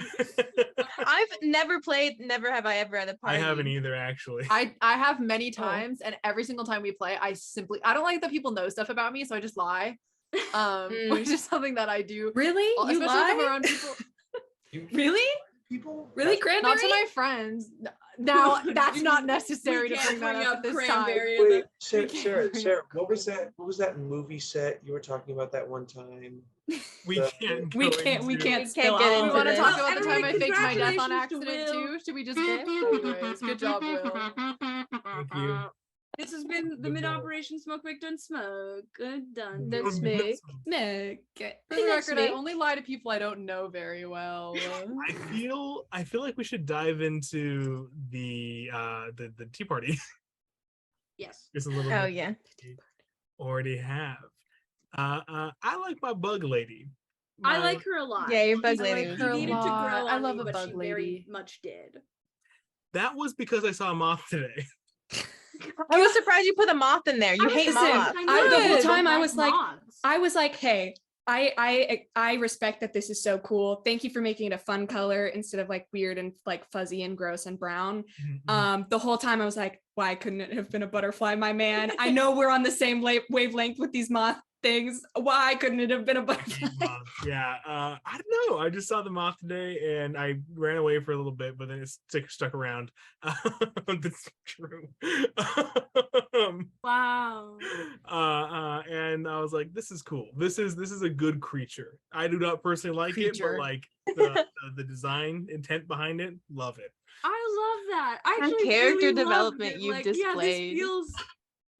Speaker 6: I've never played Never Have I Ever at a
Speaker 2: I
Speaker 6: party.
Speaker 2: haven't either, actually.
Speaker 4: I have many times, and every single time we play, I don't like that people know stuff about me, so I just lie. Which is something that I do.
Speaker 3: Really? You
Speaker 4: especially if I'm
Speaker 3: lie?
Speaker 4: around people.
Speaker 3: Really?
Speaker 5: People
Speaker 3: Really, Cranberry?
Speaker 4: Not to my friends. Now that's not necessary to bring that up at this time.
Speaker 5: Wait, Sarah,
Speaker 4: can't
Speaker 5: Sarah,
Speaker 4: bring
Speaker 5: Sarah,
Speaker 4: up
Speaker 5: what was that? What was that movie set you were talking about that one time?
Speaker 2: We
Speaker 5: The-
Speaker 2: can't.
Speaker 3: We
Speaker 2: go
Speaker 3: can't
Speaker 2: into-
Speaker 3: spill
Speaker 6: get
Speaker 3: all
Speaker 4: We
Speaker 6: into
Speaker 3: of
Speaker 4: want to
Speaker 3: this.
Speaker 4: talk
Speaker 1: Well,
Speaker 4: about the time I
Speaker 1: everybody,
Speaker 4: faked my death on
Speaker 1: congratulations to
Speaker 4: accident
Speaker 1: Will.
Speaker 4: too. Should we just anyways, good job, Will.
Speaker 2: Thank you.
Speaker 1: This has been the
Speaker 2: Good
Speaker 1: mid
Speaker 2: boy.
Speaker 1: Operation Smoke Break Done Smoke. Good done.
Speaker 6: That's me.
Speaker 3: No, good.
Speaker 4: For the
Speaker 3: That's
Speaker 4: record, I
Speaker 3: me.
Speaker 4: only lie to people I don't know very well.
Speaker 2: I feel like we should dive into the tea party.
Speaker 1: Yes.
Speaker 2: Just a little
Speaker 6: Oh
Speaker 2: bit.
Speaker 6: yeah.
Speaker 2: Already have. I like my bug lady.
Speaker 1: I
Speaker 2: My-
Speaker 1: like her a lot.
Speaker 6: Yeah, your bug
Speaker 1: She's
Speaker 6: lady
Speaker 1: like,
Speaker 6: was
Speaker 1: she
Speaker 4: her a
Speaker 1: needed to
Speaker 4: lot.
Speaker 1: grow
Speaker 4: I
Speaker 1: on
Speaker 4: love
Speaker 1: me,
Speaker 4: a
Speaker 1: but
Speaker 4: bug
Speaker 1: she very
Speaker 4: lady.
Speaker 1: much did.
Speaker 2: That was because I saw a moth today.
Speaker 6: I was surprised you put a moth in there. You hate
Speaker 3: Listen,
Speaker 6: moths.
Speaker 3: the whole
Speaker 1: would,
Speaker 3: time
Speaker 1: but
Speaker 3: I was like,
Speaker 1: moths.
Speaker 3: I was like, hey, I respect that this is so cool. Thank you for making it a fun color instead of like weird and like fuzzy and gross and brown. The whole time I was like, why couldn't it have been a butterfly, my man? I know we're on the same wavelength with these moth things. Why couldn't it have been a butterfly?
Speaker 2: Yeah, I don't know. I just saw the moth today and I ran away for a little bit, but then it stuck around. That's true.
Speaker 1: Wow.
Speaker 2: And I was like, this is cool. This is a good creature. I do not personally like it,
Speaker 4: Creature.
Speaker 2: but like the design intent behind it, love it.
Speaker 1: I love that. I
Speaker 6: And
Speaker 1: actually
Speaker 6: character
Speaker 1: really loved
Speaker 6: development
Speaker 1: it.
Speaker 6: you've
Speaker 1: Like,
Speaker 6: displayed.
Speaker 1: Yeah,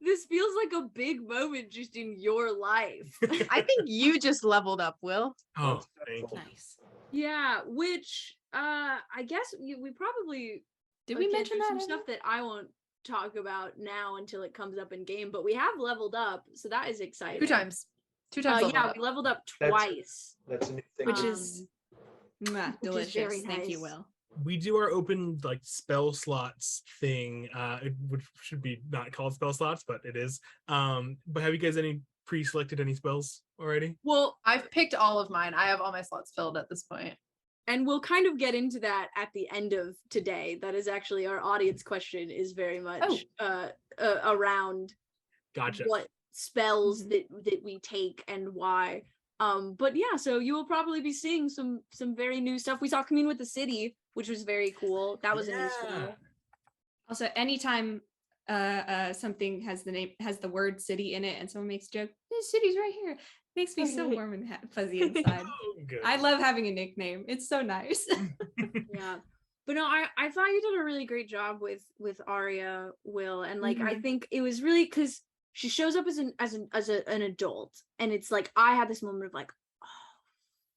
Speaker 1: this feels like a big moment just in your life.
Speaker 6: I think you just leveled up, Will.
Speaker 2: Oh, thank you.
Speaker 3: Nice.
Speaker 1: Yeah, which I guess we probably
Speaker 3: Did we
Speaker 1: get
Speaker 3: mention
Speaker 1: through
Speaker 3: that?
Speaker 1: some
Speaker 3: ever?
Speaker 1: stuff that I won't talk about now until it comes up in game, but we have leveled up, so that is exciting.
Speaker 4: Two times leveled
Speaker 1: Yeah,
Speaker 4: up.
Speaker 1: we leveled up
Speaker 5: That's-
Speaker 1: twice.
Speaker 5: That's a new thing.
Speaker 3: Which
Speaker 1: Um,
Speaker 3: is mwah,
Speaker 1: which is
Speaker 3: delicious.
Speaker 1: very
Speaker 3: Thank you,
Speaker 1: nice.
Speaker 3: Will.
Speaker 2: We do our open like spell slots thing. It should be not called spell slots, but it is. But have you guys pre-selected any spells already?
Speaker 1: Well,
Speaker 4: I've picked all of mine. I have all my slots filled at this point.
Speaker 1: and we'll kind of get into that at the end of today. That is actually our audience question, is very much around
Speaker 2: Gotcha.
Speaker 1: what spells that we take and why. But yeah, so you will probably be seeing some very new stuff. We saw Commune with the City, which was very cool. That was a new spell.
Speaker 3: Also, anytime something has the word city in it and someone makes a joke, this city's right here, makes me so warm and fuzzy inside.
Speaker 2: Oh, good.
Speaker 3: I love having a nickname. It's so nice.
Speaker 1: Yeah. But no, I thought you did a really great job with Arya, Will, and like I think it was really because she shows up as an adult, and it's like I had this moment of like, oh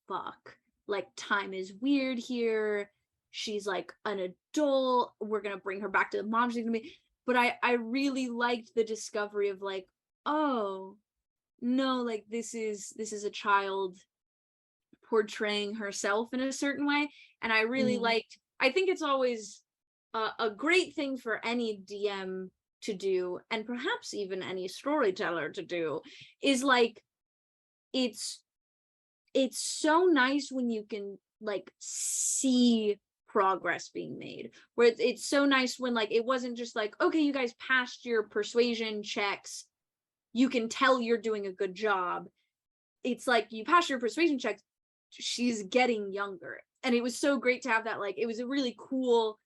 Speaker 1: fuck, like time is weird here. She's like an adult. We're gonna bring her back to the mom she's gonna be. But I really liked the discovery of like, oh no, like this is a child portraying herself in a certain way, and I really liked. I think it's always a great thing for any DM to do, and perhaps even any storyteller to do, is like it's so nice when you can like see progress being made, where it's so nice when like it wasn't just like, okay, you guys passed your persuasion checks, you can tell you're doing a good job. It's like you passed your persuasion checks, she's getting younger, and it was so great to have that. Like it was a really cool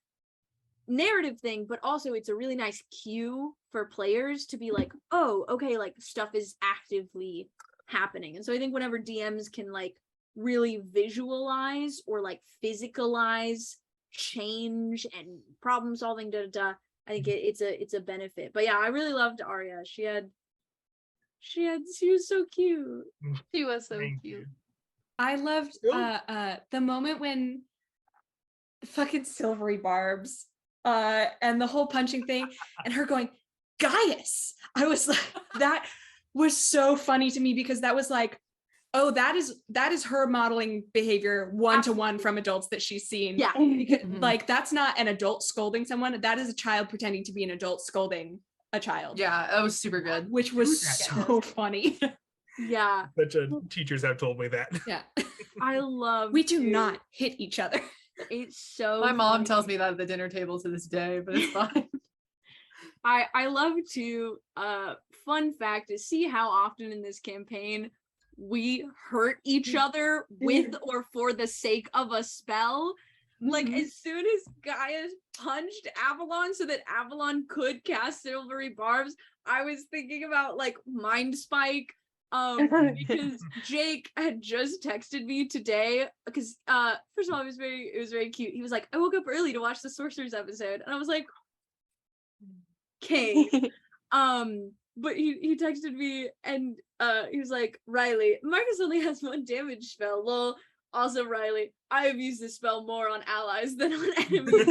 Speaker 1: narrative thing, but also it's a really nice cue for players to be like, oh okay, like stuff is actively happening. And so I think whenever DMs can like really visualize or like physicalize change and problem solving, I think it's a benefit. But yeah, I really loved Arya. She was so cute.
Speaker 6: She was so
Speaker 2: Thank
Speaker 6: cute.
Speaker 2: you.
Speaker 3: I loved the moment when fucking Silvery Barbs and the whole punching thing and her going, Gaius. I was like, that was so funny to me, because that was like, oh, that is her modeling behavior one-to-one from adults that she's seen.
Speaker 1: Yeah.
Speaker 3: Because, like that's not an adult scolding someone, that is a child pretending to be an adult scolding a child.
Speaker 4: Yeah, that was super good.
Speaker 3: Which was
Speaker 2: Who's that
Speaker 3: so funny.
Speaker 1: Yeah,
Speaker 2: Such a teachers have told me that.
Speaker 3: Yeah.
Speaker 1: I love.
Speaker 3: We do
Speaker 1: to-
Speaker 3: not hit each other.
Speaker 1: It's so.
Speaker 4: My mom
Speaker 1: funny.
Speaker 4: tells me that at the dinner table to this day, but it's fine.
Speaker 1: I love to fun fact is see how often in this campaign we hurt each other with or for the sake of a spell. Like as soon as Gaius punched Avalon so that Avalon could cast Silvery Barbs, I was thinking about like Mind Spike. Because Jake had just texted me today because first of all it was very cute. He was like, I woke up early to watch the Sorcerous episode, and I was like, okay. But he texted me and he was like, Riley, Marcus only has one damage spell. Lol. Also, Riley, I have used this spell more on allies than on enemies.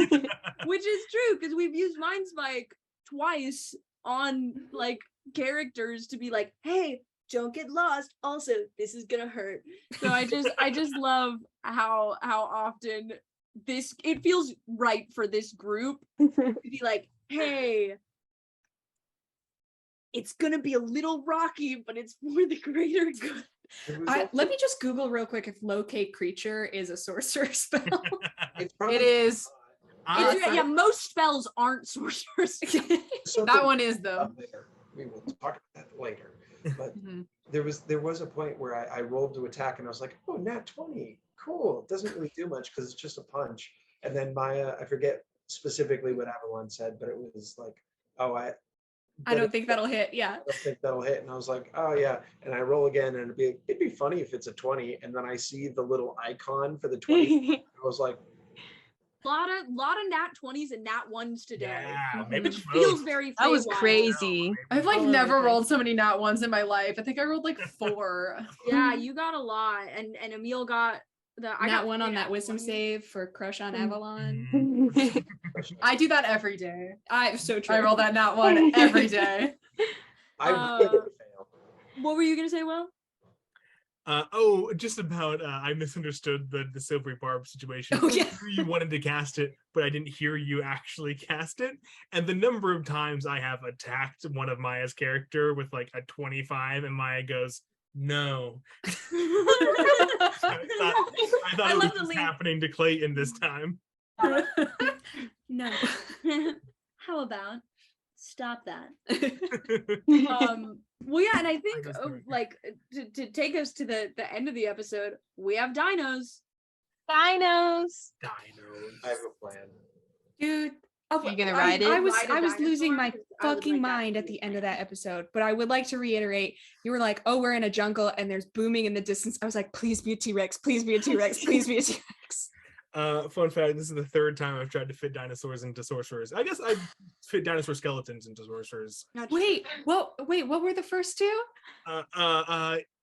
Speaker 1: Which is true, because we've used Mind Spike twice on like characters to be like, hey, don't get lost. Also, this is gonna hurt. So I just love how often it feels right for this group to be like, hey, it's gonna be a little rocky, but it's for the greater good.
Speaker 3: Let me just Google real quick if locate creature is a sorcerer spell.
Speaker 4: It is.
Speaker 1: Yeah, most spells aren't sorcerers.
Speaker 4: That one is though.
Speaker 5: We will talk about that later. But there was a point where I rolled to attack and I was like, oh, nat 20, cool. It doesn't really do much because it's just a punch. And then Maya, I forget specifically what Avalon said, but it was like, oh,
Speaker 3: I don't think that'll hit. Yeah.
Speaker 5: I don't think that'll hit. And I was like, oh yeah. And I roll again and it'd be funny if it's a 20. And then I see the little icon for the 20. I was like,
Speaker 1: lot of nat 20s and nat 1s today.
Speaker 2: Yeah, maybe
Speaker 1: Which feels very
Speaker 6: That was
Speaker 1: Feywild.
Speaker 6: crazy.
Speaker 4: I've like
Speaker 3: All over
Speaker 4: never
Speaker 3: the place.
Speaker 4: rolled so many nat ones in my life. I think I rolled like 4.
Speaker 1: Yeah, you got a lot. And Emil got I
Speaker 3: Nat
Speaker 1: got
Speaker 3: one on
Speaker 1: three
Speaker 3: that
Speaker 1: nat
Speaker 3: wisdom
Speaker 1: 20s.
Speaker 3: save for crush on Avalon.
Speaker 2: Mhm.
Speaker 4: I do that every day.
Speaker 3: I'm so true.
Speaker 4: I roll that nat 1 every day.
Speaker 5: I would fail.
Speaker 1: What were you gonna say, Will?
Speaker 2: Just about I misunderstood the Silvery Barb situation.
Speaker 3: Oh, yeah.
Speaker 2: I knew you wanted to cast it, but I didn't hear you actually cast it. And the number of times I have attacked one of Maya's character with like a 25 and Maya goes, no. I thought
Speaker 1: I
Speaker 2: it was
Speaker 1: love the
Speaker 2: just
Speaker 1: lead.
Speaker 2: happening to Clayton this time.
Speaker 3: No.
Speaker 1: How about stop that?
Speaker 2: Nice.
Speaker 1: Well, yeah, and I think
Speaker 2: goes through it.
Speaker 1: like to take us to the end of the episode, we have dinos.
Speaker 6: Dinos.
Speaker 2: Dinos.
Speaker 5: I have a plan.
Speaker 3: Dude.
Speaker 6: You gonna ride it?
Speaker 3: I was
Speaker 1: Ride a
Speaker 3: losing my
Speaker 1: dinosaur? I would
Speaker 3: fucking
Speaker 1: like that
Speaker 3: mind
Speaker 1: to
Speaker 3: at
Speaker 1: be
Speaker 3: the end
Speaker 1: my
Speaker 3: of that
Speaker 1: plan.
Speaker 3: episode, but I would like to reiterate, you were like, oh, we're in a jungle and there's booming in the distance. I was like, please be a T-Rex, please be a T-Rex, please be a T-Rex.
Speaker 2: Fun fact, this is the third time I've tried to fit dinosaurs into sorcerers. I guess I fit dinosaur skeletons into sorcerers.
Speaker 3: Wait, what were the first two?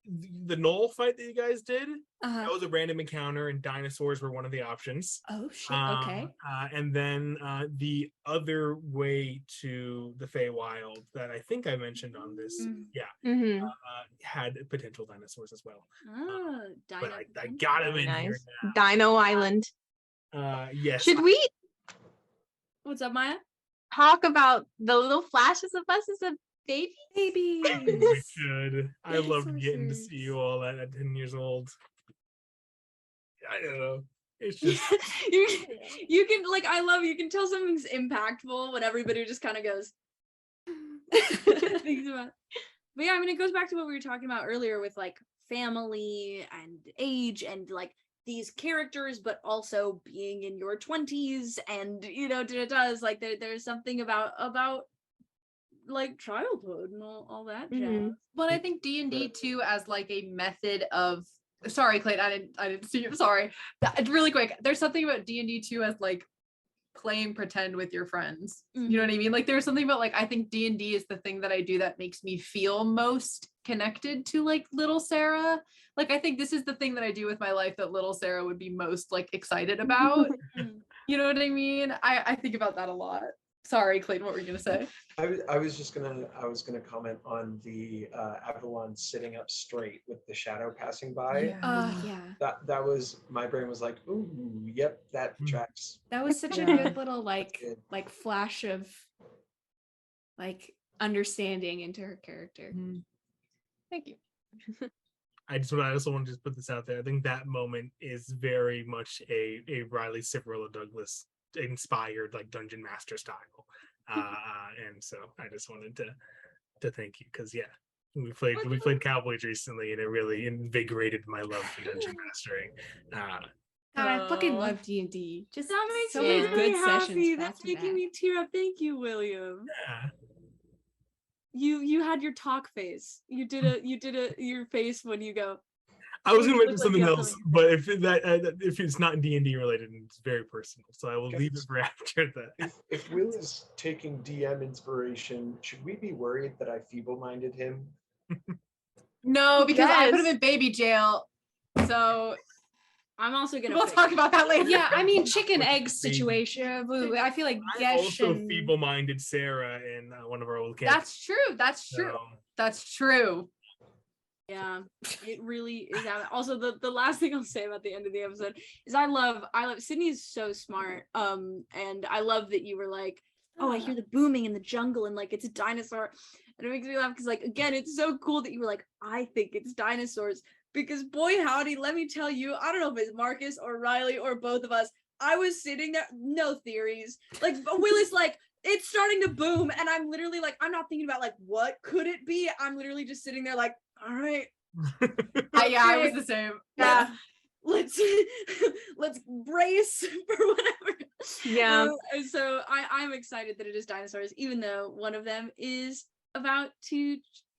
Speaker 2: The knoll fight that you guys did,
Speaker 3: Uh-huh.
Speaker 2: that was a random encounter and dinosaurs were one of the options.
Speaker 3: Oh shit, okay.
Speaker 2: And then the other way to the Feywild that I think I mentioned on this,
Speaker 6: Mm-hmm.
Speaker 2: had potential dinosaurs as well.
Speaker 1: Ah,
Speaker 2: But
Speaker 1: dino.
Speaker 2: I got him in here
Speaker 6: Nice. Dino Island.
Speaker 2: now. Yes.
Speaker 6: Should we
Speaker 1: What's up, Maya?
Speaker 6: talk about the little flashes of us as a baby?
Speaker 2: We
Speaker 3: Babies.
Speaker 2: should. I loved getting to
Speaker 3: Sorcerers.
Speaker 2: see you all that at 10 years old. I don't know. It's just
Speaker 1: you can like I love you can tell something's impactful when everybody just kind of goes thinks about. But yeah, I mean it goes back to what we were talking about earlier with like family and age and like these characters, but also being in your 20s and does like there's something about like childhood and all that jazz.
Speaker 6: Mhm.
Speaker 4: But I think D&D too as like a method of sorry, Clayton, I didn't see you. Sorry. Really quick. There's something about D&D too as like playing pretend with your friends. You know what I mean? Like there's something about like I think D&D is the thing that I do that makes me feel most connected to like little Sarah. Like I think this is the thing that I do with my life that little Sarah would be most like excited about. You know what I mean? I think about that a lot. Sorry, Clayton, what were you gonna say?
Speaker 5: I was gonna comment on the Avalon sitting up straight with the shadow passing by.
Speaker 3: Yeah.
Speaker 5: That was my brain was like, ooh, yep, that tracks.
Speaker 3: That was such a
Speaker 1: Yeah.
Speaker 3: good little
Speaker 5: That's good.
Speaker 3: like flash of like understanding into her character.
Speaker 6: Thank you.
Speaker 2: I also want to just put this out there. I think that moment is very much a Riley Civerolo Douglas inspired like dungeon master style. And so I just wanted to thank you because we played Cowboys recently and it really invigorated my love for dungeon mastering.
Speaker 3: God, I fucking love D&D. Just
Speaker 1: That makes
Speaker 3: so
Speaker 1: me
Speaker 3: many
Speaker 1: really
Speaker 3: good
Speaker 1: happy.
Speaker 3: sessions.
Speaker 1: That's
Speaker 3: back to
Speaker 1: making
Speaker 3: back.
Speaker 1: me tear up. Thank you, William.
Speaker 2: Yeah.
Speaker 1: You had your talk face. You did your face when you go.
Speaker 2: I was gonna
Speaker 1: Look
Speaker 2: mention
Speaker 1: like
Speaker 2: something
Speaker 1: you have
Speaker 2: else,
Speaker 1: something to
Speaker 2: but if it's not D&D related, it's very personal. So I will leave it for after that.
Speaker 5: If Will is taking DM inspiration, should we be worried that I feeble-minded him?
Speaker 4: No, because I put him
Speaker 6: Yes.
Speaker 4: in baby jail. So
Speaker 1: I'm also gonna.
Speaker 4: we'll
Speaker 1: fix
Speaker 4: talk
Speaker 1: it.
Speaker 4: about that later.
Speaker 3: Yeah, I mean, chicken egg
Speaker 2: Baby.
Speaker 3: situation. I feel like
Speaker 2: I
Speaker 3: Gesh
Speaker 2: also
Speaker 3: and
Speaker 2: feeble-minded Sarah in one of our old campaigns.
Speaker 4: That's true. That's true.
Speaker 2: So,
Speaker 4: That's true.
Speaker 1: Yeah, it really is. Also, the last thing I'll say about the end of the episode is I love Sydney is so smart. And I love that you were like, oh, I hear the booming in the jungle and like it's a dinosaur, and it makes me laugh because like again, it's so cool that you were like, I think it's dinosaurs because boy howdy, let me tell you, I don't know if it's Marcus or Riley or both of us. I was sitting there, no theories. Like Will is like, it's starting to boom, and I'm literally like, I'm not thinking about like what could it be. I'm literally just sitting there like, all right.
Speaker 4: I was the same.
Speaker 1: Yeah. Let's brace for whatever.
Speaker 6: Yeah.
Speaker 1: And so I'm excited that it is dinosaurs, even though one of them is about to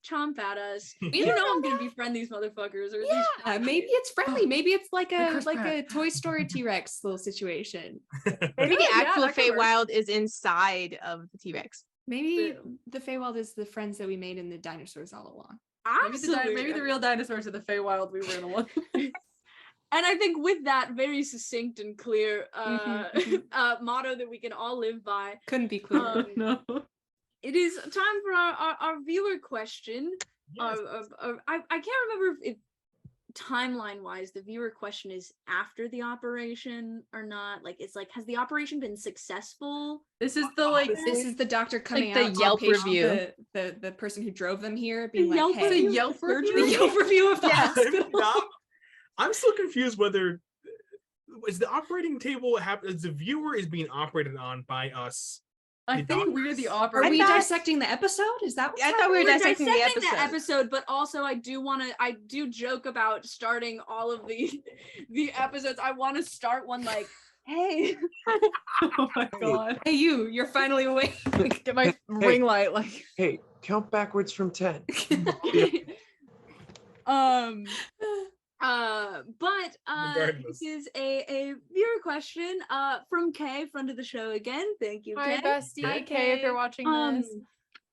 Speaker 1: chomp at us. You know I'm gonna befriend these motherfuckers, or
Speaker 3: yeah, maybe it's friendly. Maybe it's like
Speaker 4: Chris
Speaker 3: a
Speaker 4: Pratt.
Speaker 3: Toy Story T-Rex little situation.
Speaker 6: Maybe the
Speaker 1: Yeah,
Speaker 6: actual
Speaker 1: that could work.
Speaker 6: Feywild is inside of the T-Rex.
Speaker 3: Maybe
Speaker 1: Boom.
Speaker 3: the Feywild is the friends that we made in the dinosaurs all along.
Speaker 4: Maybe the real dinosaurs are the Feywild we were in along.
Speaker 1: And I think with that very succinct and clear
Speaker 3: Mhm,
Speaker 1: motto that we can all live by,
Speaker 3: Couldn't be clearer.
Speaker 4: No.
Speaker 1: it is time for our viewer question.
Speaker 2: Yes.
Speaker 1: I can't remember if timeline wise the viewer question is after the operation or not. Like it's like, has the operation been successful?
Speaker 4: This is the like
Speaker 3: This is the doctor coming
Speaker 6: the
Speaker 3: out to
Speaker 6: Yelp
Speaker 3: the patient-
Speaker 6: review.
Speaker 3: the person who drove them here, being like,
Speaker 1: Yelp
Speaker 3: hey,
Speaker 1: review?
Speaker 4: Yelp
Speaker 1: Surgery?
Speaker 4: review?
Speaker 3: the Yelp review of the hospital.
Speaker 2: I'm still confused whether is the operating table is the viewer is being operated on by us.
Speaker 4: I
Speaker 2: The
Speaker 4: think we're the
Speaker 2: doctors.
Speaker 3: Are
Speaker 4: operator.
Speaker 3: we
Speaker 6: thought-
Speaker 3: dissecting the episode? Is that what's
Speaker 6: I thought we were
Speaker 1: We're
Speaker 6: dissecting the episode.
Speaker 1: but also I do joke about starting all of the episodes. I want to start one like, hey,
Speaker 4: Oh my god.
Speaker 3: Hey, you're finally awake.
Speaker 4: Get my ring light like
Speaker 5: Hey, count backwards from 10.
Speaker 1: but
Speaker 2: Regardless.
Speaker 1: this is a viewer question from Kay, friend of the show again. Thank you,
Speaker 4: hi
Speaker 1: Kay.
Speaker 4: bestie.
Speaker 3: Hi,
Speaker 4: Kay, if you're
Speaker 3: Kay.
Speaker 4: watching this.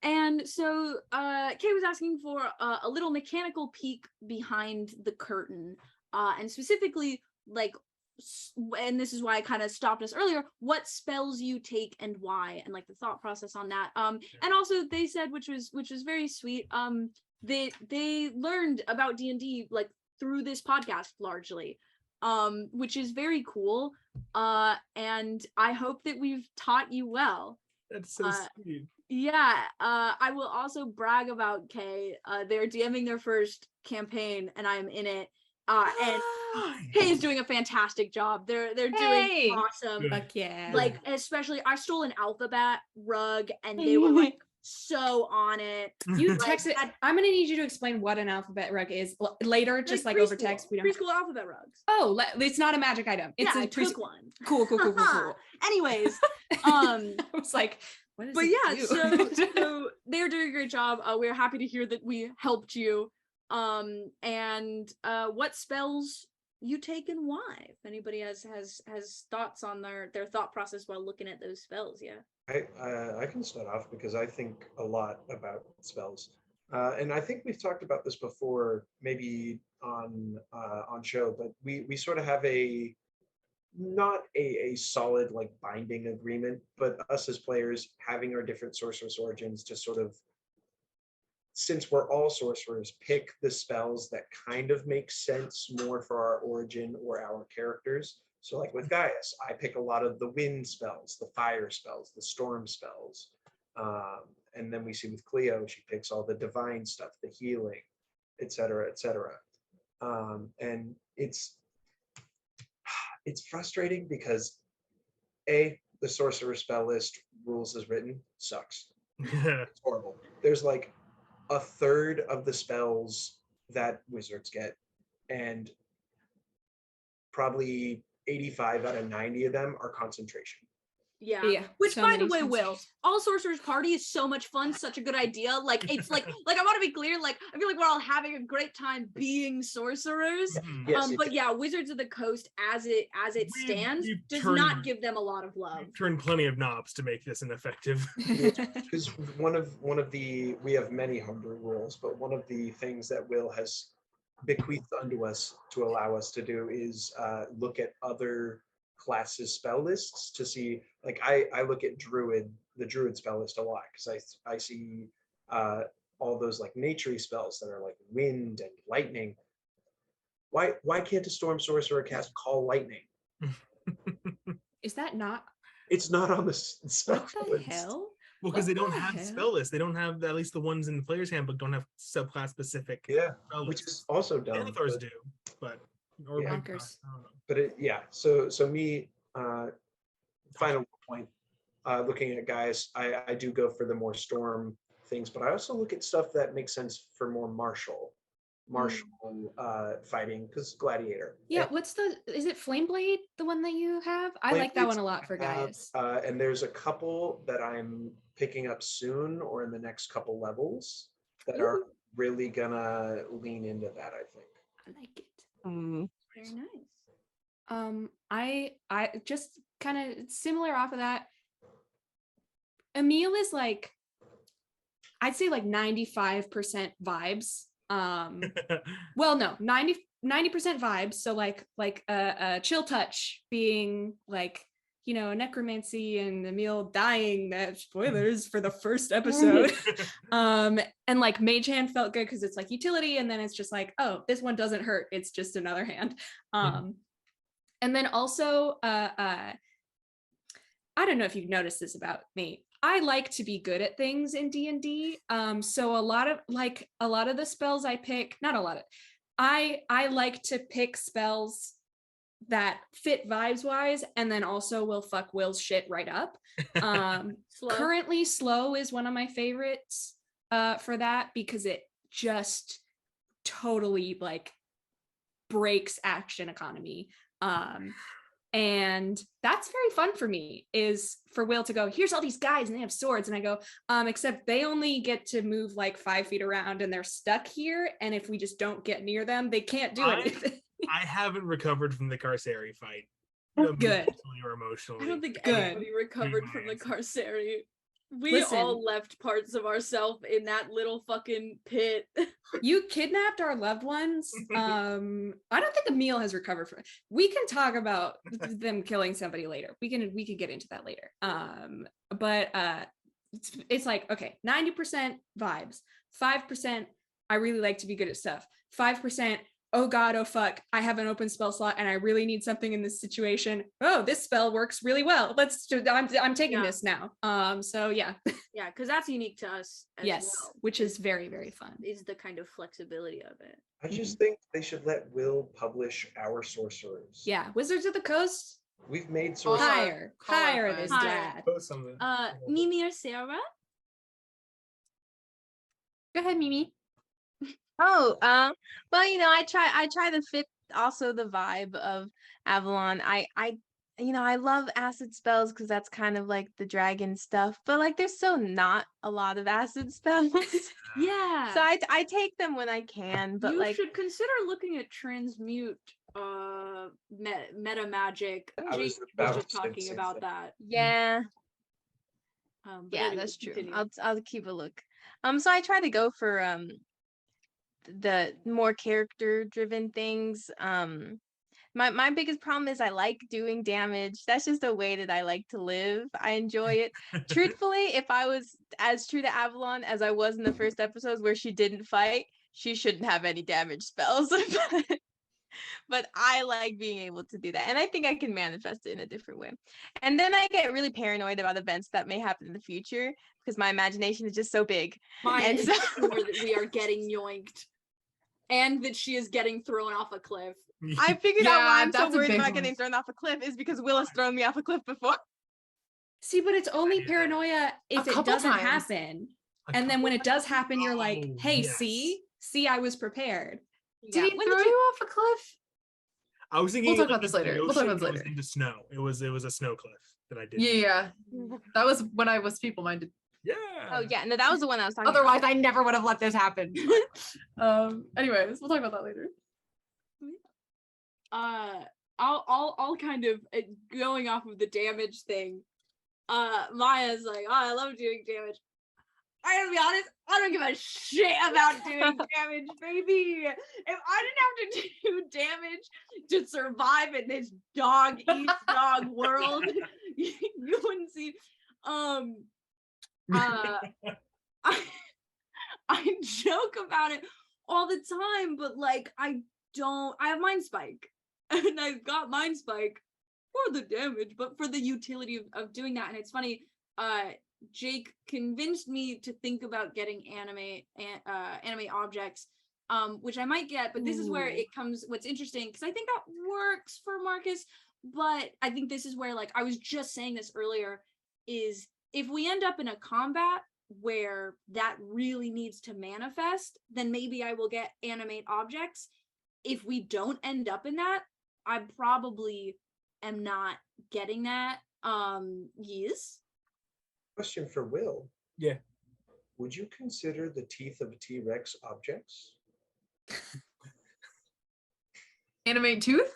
Speaker 1: And so Kay was asking for a little mechanical peek behind the curtain, and specifically like, and this is why I kind of stopped us earlier, what spells you take and why, and like the thought process on that. And also they said, which was very sweet, they learned about D&D like through this podcast largely, which is very cool, and I hope that we've taught you well.
Speaker 2: That's so sweet.
Speaker 1: Yeah, I will also brag about Kay. They're DMing their first campaign, and I'm in it. And Kay is doing a fantastic job. They're
Speaker 6: Hey!
Speaker 1: doing awesome.
Speaker 2: Good.
Speaker 3: Fuck yeah.
Speaker 1: Like, especially, I stole an alphabet rug, and they were like so on it.
Speaker 3: you
Speaker 1: Like,
Speaker 3: texted. I'm gonna need you to explain what an alphabet rug is later, just like over
Speaker 1: preschool-
Speaker 3: text. We don't.
Speaker 1: preschool alphabet rugs.
Speaker 3: Oh, it's not a magic item. It's
Speaker 1: Yeah,
Speaker 3: a
Speaker 1: I took one.
Speaker 3: Cool.
Speaker 1: Anyways,
Speaker 3: I was like, what is
Speaker 1: but
Speaker 3: it
Speaker 1: yeah,
Speaker 3: do?
Speaker 1: so they're doing a great job. We're happy to hear that we helped you. And what spells you take and why? If anybody has thoughts on their thought process while looking at those spells, yeah.
Speaker 5: I can start off because I think a lot about spells, and I think we've talked about this before, maybe on show, but we sort of have not a solid like binding agreement, but us as players having our different sorceress origins to sort of, since we're all sorcerers, pick the spells that kind of make sense more for our origin or our characters. So like with Gaius, I pick a lot of the wind spells, the fire spells, the storm spells. And then we see with Cleo, she picks all the divine stuff, the healing, et cetera, et cetera. And it's frustrating because the sorcerer spell list rules as written sucks. It's horrible. There's like a third of the spells that wizards get, and probably 85 out of 90 of them are concentration.
Speaker 1: Yeah. Which,
Speaker 3: so
Speaker 1: by the
Speaker 3: many
Speaker 1: way, Will,
Speaker 3: sensations.
Speaker 1: All Sorcerer's Party is so much fun, such a good idea. Like, it's like I want to be clear, like, I feel like we're all having a great time being sorcerers.
Speaker 5: Yes,
Speaker 1: But yeah, Wizards of the Coast, as it stands,
Speaker 2: we've
Speaker 1: does
Speaker 2: turned-
Speaker 1: not give them a lot of love.
Speaker 2: Turn plenty of knobs to make this ineffective.
Speaker 5: because one of the, we have many homebrew rules, but one of the things that Will has bequeathed unto us to allow us to do is look at other classes spell lists to see, like I look at the druid spell list a lot because I see all those like nature spells that are like wind and lightning. Why can't a storm sorcerer cast call lightning?
Speaker 3: Is that not?
Speaker 5: It's not on the spell
Speaker 3: What the
Speaker 5: list.
Speaker 3: hell?
Speaker 2: Well, because
Speaker 3: What
Speaker 2: they don't
Speaker 3: the
Speaker 2: have
Speaker 3: hell?
Speaker 2: spell lists. They don't have, at least the ones in the player's handbook don't have subclass specific.
Speaker 5: Yeah,
Speaker 2: spell
Speaker 5: which
Speaker 2: lists.
Speaker 5: is also dumb.
Speaker 2: Athors
Speaker 5: but-
Speaker 2: do, but or
Speaker 5: Yeah.
Speaker 2: maybe not,
Speaker 3: Bonkers.
Speaker 2: I don't know.
Speaker 5: But so me, final point, looking at guys, I do go for the more storm things, but I also look at stuff that makes sense for more martial fighting, because gladiator.
Speaker 3: Yeah, is it Flame Blade, the one that you have? I
Speaker 5: Flame
Speaker 3: like that one
Speaker 5: Blades
Speaker 3: a lot for
Speaker 5: I have,
Speaker 3: guys.
Speaker 5: and there's a couple that I'm picking up soon or in the next couple levels that are really gonna lean into that, I think.
Speaker 3: I like it.
Speaker 1: Very nice.
Speaker 3: I just kind of similar off of that. Emil is like, I'd say like 95% vibes. Well, no, 90% vibes. So like a chill touch being like, you know, necromancy and Emil dying, that spoilers for the first episode. And like mage hand felt good because it's like utility, and then it's just like, oh, this one doesn't hurt, it's just another hand. And then also I don't know if you've noticed this about me. I like to be good at things in D&D. So a lot of the spells I pick, not a lot of, I like to pick spells that fit vibes wise, and then also will fuck Will's shit right up. Currently slow is one of my favorites for that, because it just totally like breaks action economy. And that's very fun for me, is for Will to go, here's all these guys and they have swords, and I go, except they only get to move like 5 feet around and they're stuck here, and if we just don't get near them, they can't do anything.
Speaker 2: I haven't recovered from the Carceri fight.
Speaker 3: Good.
Speaker 2: Mentally or emotionally.
Speaker 1: I don't think
Speaker 3: Good.
Speaker 1: anybody recovered
Speaker 2: my
Speaker 1: from the
Speaker 2: answer.
Speaker 1: Carceri. We
Speaker 3: Listen.
Speaker 1: all left parts of ourselves in that little fucking pit.
Speaker 3: You kidnapped our loved ones. I don't think Emil has recovered from it. We can talk about them killing somebody later. We can get into that later. But it's like, okay, 90% vibes, 5% I really like to be good at stuff, 5% oh god, oh fuck, I have an open spell slot and I really need something in this situation. Oh, this spell works really well. I'm taking this now. So yeah.
Speaker 1: Yeah, because that's unique to us as
Speaker 3: Yes,
Speaker 1: well.
Speaker 3: which is very, very fun.
Speaker 1: Is the kind of flexibility of it.
Speaker 5: I just think they should let Will publish our sorcerers.
Speaker 3: Yeah, Wizards of the Coast,
Speaker 5: We've made sorcerers.
Speaker 3: hire this
Speaker 1: Hire.
Speaker 3: lad.
Speaker 2: Post something.
Speaker 1: Mimi or Sarah?
Speaker 3: Go ahead, Mimi.
Speaker 6: Oh, well, you know, I try to fit also the vibe of Avalon. I love acid spells because that's kind of like the dragon stuff, but like there's so not a lot of acid spells.
Speaker 1: Yeah.
Speaker 6: So I take them when I can, but
Speaker 1: you
Speaker 6: like
Speaker 1: should consider looking at transmute meta magic.
Speaker 5: I
Speaker 1: Jake
Speaker 5: was
Speaker 1: was
Speaker 5: about
Speaker 1: just
Speaker 5: to say the
Speaker 1: talking
Speaker 5: same
Speaker 1: about
Speaker 5: thing.
Speaker 1: that.
Speaker 6: yeah.
Speaker 1: But
Speaker 6: Yeah,
Speaker 1: anyway,
Speaker 6: that's true.
Speaker 1: continue.
Speaker 6: I'll keep a look. So I try to go for the more character driven things. My biggest problem is I like doing damage. That's just a way that I like to live. I enjoy it. Truthfully, if I was as true to Avalon as I was in the first episodes where she didn't fight, she shouldn't have any damage spells. but I like being able to do that. And I think I can manifest it in a different way. And then I get really paranoid about events that may happen in the future because my imagination is just so big.
Speaker 1: Mine
Speaker 6: And
Speaker 1: is
Speaker 6: so-
Speaker 1: sure that we are getting yoinked and that she is getting thrown off a cliff.
Speaker 6: I figured out why I'm so
Speaker 4: that's a
Speaker 6: worried
Speaker 4: big
Speaker 6: about
Speaker 4: one.
Speaker 6: getting thrown off a cliff is because Will has thrown me off a cliff before.
Speaker 3: See, but it's only paranoia if it
Speaker 4: couple
Speaker 3: doesn't
Speaker 4: times.
Speaker 3: happen. And then when it does happen, you're like,
Speaker 2: Oh,
Speaker 3: hey,
Speaker 2: yes.
Speaker 3: see, I was prepared.
Speaker 4: Did he
Speaker 1: When
Speaker 4: throw
Speaker 1: did
Speaker 4: you off a cliff?
Speaker 2: I was thinking
Speaker 4: We'll talk
Speaker 2: it
Speaker 4: about
Speaker 2: was
Speaker 4: this later.
Speaker 2: the
Speaker 4: We'll talk about
Speaker 2: ocean,
Speaker 4: this
Speaker 2: it was
Speaker 4: later.
Speaker 2: into snow. It was a snow cliff that I did.
Speaker 4: Yeah. That was when I was people minded.
Speaker 2: Yeah.
Speaker 6: Oh yeah, no, that was the one I was talking
Speaker 4: Otherwise, I never would have let this happen. Anyways, we'll talk about that later.
Speaker 1: I'll kind of going off of the damage thing. Maya's like, oh, I love doing damage. I gotta be honest, I don't give a shit about doing damage, baby. If I didn't have to do damage to survive in this dog eat dog world, you wouldn't see. I joke about it all the time, but like I have Mind Spike. And I've got Mind Spike for the damage, but for the utility of doing that. And it's funny, Jake convinced me to think about getting anime objects, which I might get, but this is where it comes, what's interesting, because I think that works for Marcus, but I think this is where, like, I was just saying this earlier, is if we end up in a combat where that really needs to manifest, then maybe I will get animate objects. If we don't end up in that, I probably am not getting that. Yes.
Speaker 5: Question for Will.
Speaker 2: Yeah.
Speaker 5: Would you consider the teeth of a T-Rex objects?
Speaker 4: Animate tooth?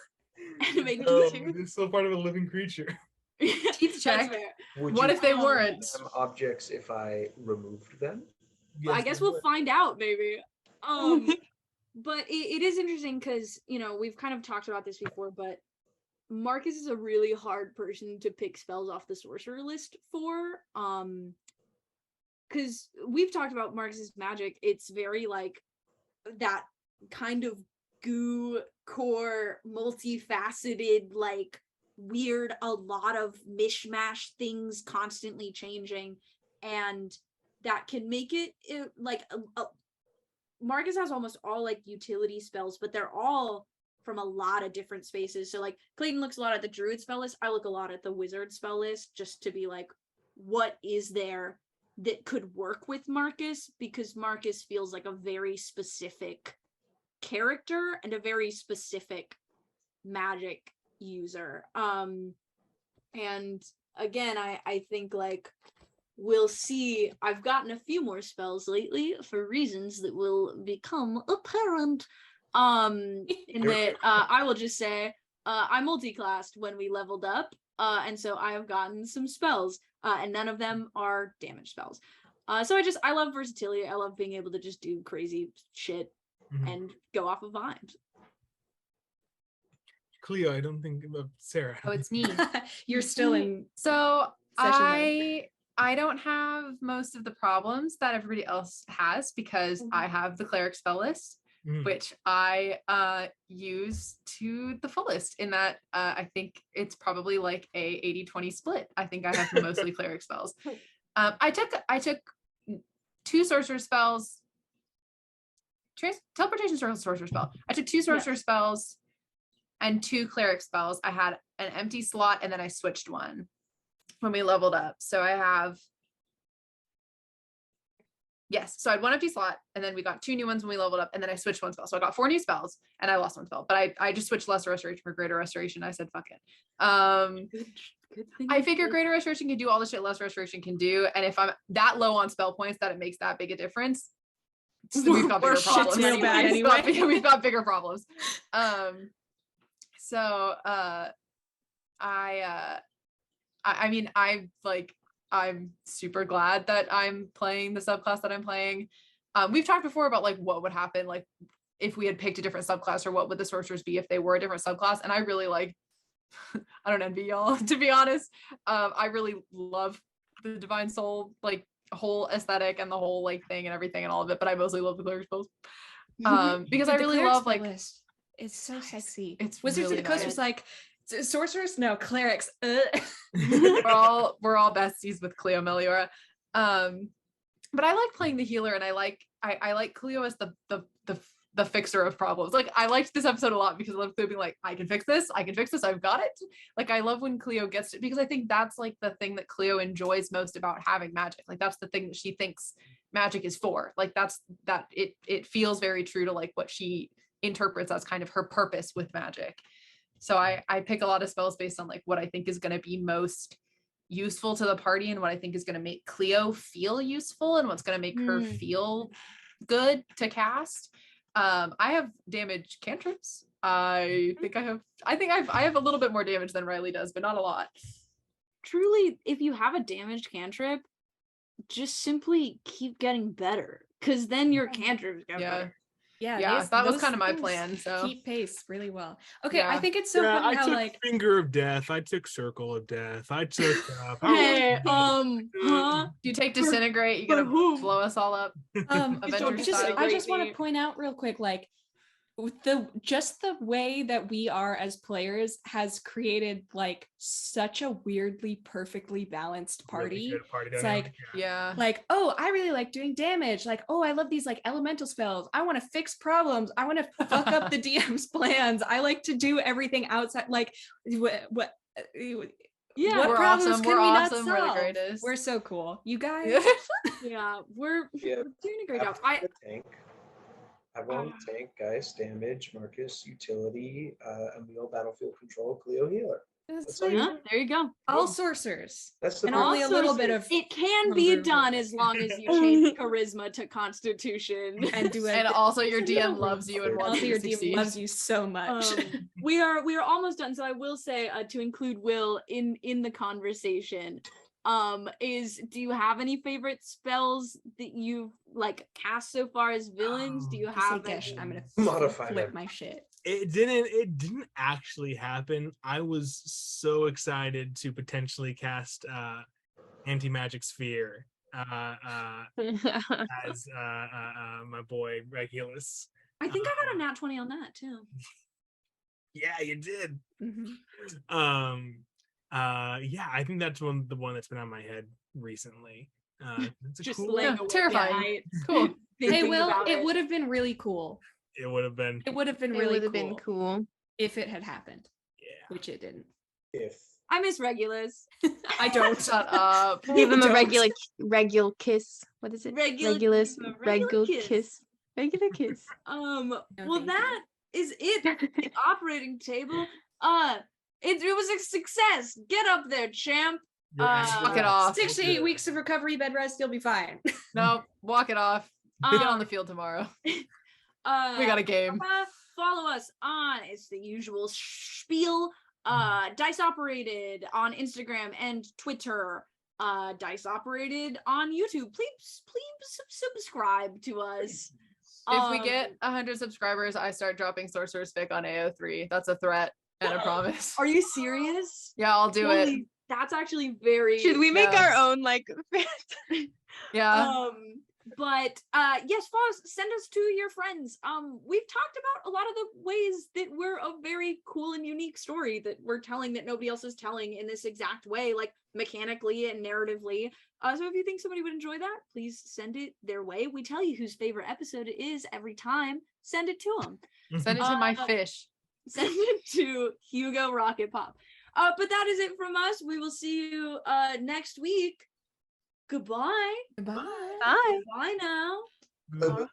Speaker 1: Animate
Speaker 2: No,
Speaker 1: tooth.
Speaker 2: it's still part of a living creature.
Speaker 4: Teeth check.
Speaker 1: That's fair.
Speaker 5: Would
Speaker 4: What
Speaker 5: you
Speaker 4: if they
Speaker 5: consider
Speaker 4: weren't?
Speaker 5: them objects if I removed them?
Speaker 1: Well, I
Speaker 2: Yes,
Speaker 1: guess
Speaker 2: they
Speaker 1: we'll
Speaker 2: would.
Speaker 1: find out, maybe. But it is interesting because, you know, we've kind of talked about this before, but Marcus is a really hard person to pick spells off the sorcerer list for. Because we've talked about Marcus's magic. It's very like that kind of goo core, multifaceted, like weird, a lot of mishmash things constantly changing, and that can make it like Marcus has almost all like utility spells, but they're all from a lot of different spaces. So like Clayton looks a lot at the druid spell list. I look a lot at the wizard spell list just to be like, what is there that could work with Marcus? Because Marcus feels like a very specific character and a very specific magic user. And again, I think like we'll see. I've gotten a few more spells lately for reasons that will become apparent. In that I will just say I multi-classed when we leveled up, and so I have gotten some spells, and none of them are damage spells. So I love versatility. I love being able to just do crazy shit and go off of vibes.
Speaker 2: Cleo, I don't think about Sarah.
Speaker 4: Oh, it's me.
Speaker 3: You're still in
Speaker 4: So
Speaker 3: session mode.
Speaker 4: I don't have most of the problems that everybody else has because I have the cleric spell list, which I use to the fullest in that I think it's probably like a 80-20 split. I think I have mostly cleric spells. I took 2 sorcerer spells, teleportation sorcerer spell. I took 2 sorcerer spells and 2 cleric spells. I had an empty slot and then I switched one when we leveled up. So I have, so I had 1 empty slot and then we got 2 new ones when we leveled up and then I switched 1 spell. So I got 4 new spells and I lost 1 spell, but I just switched lesser restoration for greater restoration. I said, fuck it.
Speaker 1: Good thing
Speaker 4: I figure greater restoration can do all the shit lesser restoration can do. And if I'm that low on spell points that it makes that big a difference, so we've got bigger
Speaker 3: shit's
Speaker 4: problems.
Speaker 3: real bad anyway.
Speaker 4: We've got bigger problems. I mean, I'm super glad that I'm playing the subclass that I'm playing. We've talked before about like what would happen like if we had picked a different subclass, or what would the sorcerers be if they were a different subclass. And I really like, I don't envy y'all, to be honest. I really love the Divine Soul like whole aesthetic and the whole like thing and everything and all of it, but I mostly love the cleric spells. Because I really love like
Speaker 3: It's so sexy.
Speaker 4: It's
Speaker 3: Wizards
Speaker 4: really
Speaker 3: of the Coast
Speaker 4: nice.
Speaker 3: was like, sorcerers? No, clerics.
Speaker 4: we're all besties with Cleo Meliora. But I like playing the healer, and I like Cleo as the fixer of problems. Like, I liked this episode a lot because I love Cleo being like, I can fix this, I've got it. Like, I love when Cleo gets it, because I think that's like the thing that Cleo enjoys most about having magic. Like, that's the thing that she thinks magic is for. Like, it feels very true to like what she interprets as kind of her purpose with magic. So I pick a lot of spells based on like what I think is going to be most useful to the party, and what I think is going to make Cleo feel useful, and what's going to make her feel good to cast. I have damage cantrips. I think I have a little bit more damage than Riley does, but not a lot.
Speaker 1: Truly, if you have a damaged cantrip, just simply keep getting better, because then your cantrips get better.
Speaker 3: Yeah,
Speaker 4: that was
Speaker 3: those
Speaker 4: kind of my
Speaker 3: things
Speaker 4: plan. So
Speaker 3: keep pace really well. Okay, I
Speaker 4: Yeah.
Speaker 3: think it's so
Speaker 2: Yeah,
Speaker 3: funny
Speaker 2: I
Speaker 3: how
Speaker 2: took
Speaker 3: like
Speaker 2: Finger of Death. I took Circle of Death. I took.
Speaker 1: Hey,
Speaker 4: if you take disintegrate, you
Speaker 1: For
Speaker 4: gotta
Speaker 1: whom?
Speaker 4: blow us all up. Avengers style.
Speaker 3: I just want
Speaker 1: Great.
Speaker 3: to point out real quick, like with the way that we are as players has created like such a weirdly perfectly balanced party.
Speaker 2: Really good party
Speaker 3: It's
Speaker 2: dynamic,
Speaker 3: like
Speaker 4: Yeah.
Speaker 3: like, oh, I really like doing damage. Like, oh, I love these like elemental spells. I want to fix problems. I want to fuck up the DM's plans. I like to do everything outside. Like, what
Speaker 1: Yeah,
Speaker 3: what
Speaker 4: we're
Speaker 3: problems
Speaker 4: awesome.
Speaker 3: can
Speaker 4: We're
Speaker 3: we not
Speaker 4: awesome. We're the
Speaker 3: solve?
Speaker 4: greatest.
Speaker 3: We're so cool. You guys.
Speaker 1: yeah, we're
Speaker 5: Yeah.
Speaker 1: doing a great job.
Speaker 5: Tank. I want tank, guys, damage, Marcus, utility, Emil, battlefield control, Cleo, healer. That's all you
Speaker 1: Yeah, there you go.
Speaker 3: all sorcerers.
Speaker 5: That's the
Speaker 3: And
Speaker 5: purpose.
Speaker 3: only a little bit of
Speaker 1: It can be
Speaker 3: homebrew.
Speaker 1: done as long as you change charisma to constitution.
Speaker 3: and do it.
Speaker 4: And also your DM loves you and wants
Speaker 3: also
Speaker 4: you
Speaker 3: your
Speaker 4: to
Speaker 3: DM
Speaker 4: succeed.
Speaker 3: loves you so much.
Speaker 1: We are almost done. So I will say to include Will in the conversation. Do you have any favorite spells that you've like cast so far as villains? Do you
Speaker 3: If you say
Speaker 1: have
Speaker 3: Gesh,
Speaker 1: any?
Speaker 3: I'm gonna
Speaker 5: Modify
Speaker 3: flip
Speaker 5: them.
Speaker 3: my shit.
Speaker 2: It didn't actually happen. I was so excited to potentially cast anti-magic sphere as my boy Regulus.
Speaker 1: I think I got a nat 20 on that too.
Speaker 2: Yeah, you did.
Speaker 3: Mhm.
Speaker 2: Yeah, I think that's the one that's been on my head recently. It's a
Speaker 1: Just
Speaker 2: cool
Speaker 1: laying
Speaker 4: Yeah,
Speaker 1: awake
Speaker 4: terrifying.
Speaker 1: at night,
Speaker 4: Cool.
Speaker 3: Hey,
Speaker 1: thinking
Speaker 3: Will,
Speaker 1: about
Speaker 3: it would have been really cool.
Speaker 2: It would have been.
Speaker 3: It would have been
Speaker 6: It
Speaker 3: really
Speaker 6: would have been cool.
Speaker 3: if it had happened,
Speaker 2: Yeah.
Speaker 3: which it didn't.
Speaker 5: If
Speaker 1: I miss Regulus.
Speaker 3: I don't.
Speaker 4: Shut up.
Speaker 6: Give him a
Speaker 3: Don't.
Speaker 6: regular kiss. What is it? Regulus. Regular kiss. Regular kiss.
Speaker 1: Well,
Speaker 3: thank
Speaker 1: that is it. The operating table. It was a success. Get up there, champ.
Speaker 4: Walk it off.
Speaker 3: 6 to 8 weeks of recovery, bed rest, you'll be fine.
Speaker 4: No, walk it off. Get on the field tomorrow. We got a game.
Speaker 1: Follow us on it's the usual spiel. Dice Operated on Instagram and Twitter. Dice Operated on YouTube. Please subscribe to us.
Speaker 4: If we get 100 subscribers, I start dropping Sorcerer's fic on AO3. That's a threat and a promise.
Speaker 1: Are you serious?
Speaker 4: Yeah, I'll do it.
Speaker 1: Holy, that's actually very.
Speaker 6: Should we make our own like
Speaker 4: Yeah.
Speaker 1: But yes, follow us, send us to your friends. We've talked about a lot of the ways that we're a very cool and unique story that we're telling that nobody else is telling in this exact way, like mechanically and narratively. So if you think somebody would enjoy that, please send it their way. We tell you whose favorite episode it is every time. Send it to them.
Speaker 4: Send it to my fish.
Speaker 1: Send it to Hugo Rocket Pop. But that is it from us. We will see you next week. Goodbye.
Speaker 3: Goodbye.
Speaker 6: Bye.
Speaker 1: Bye now. Au revoir.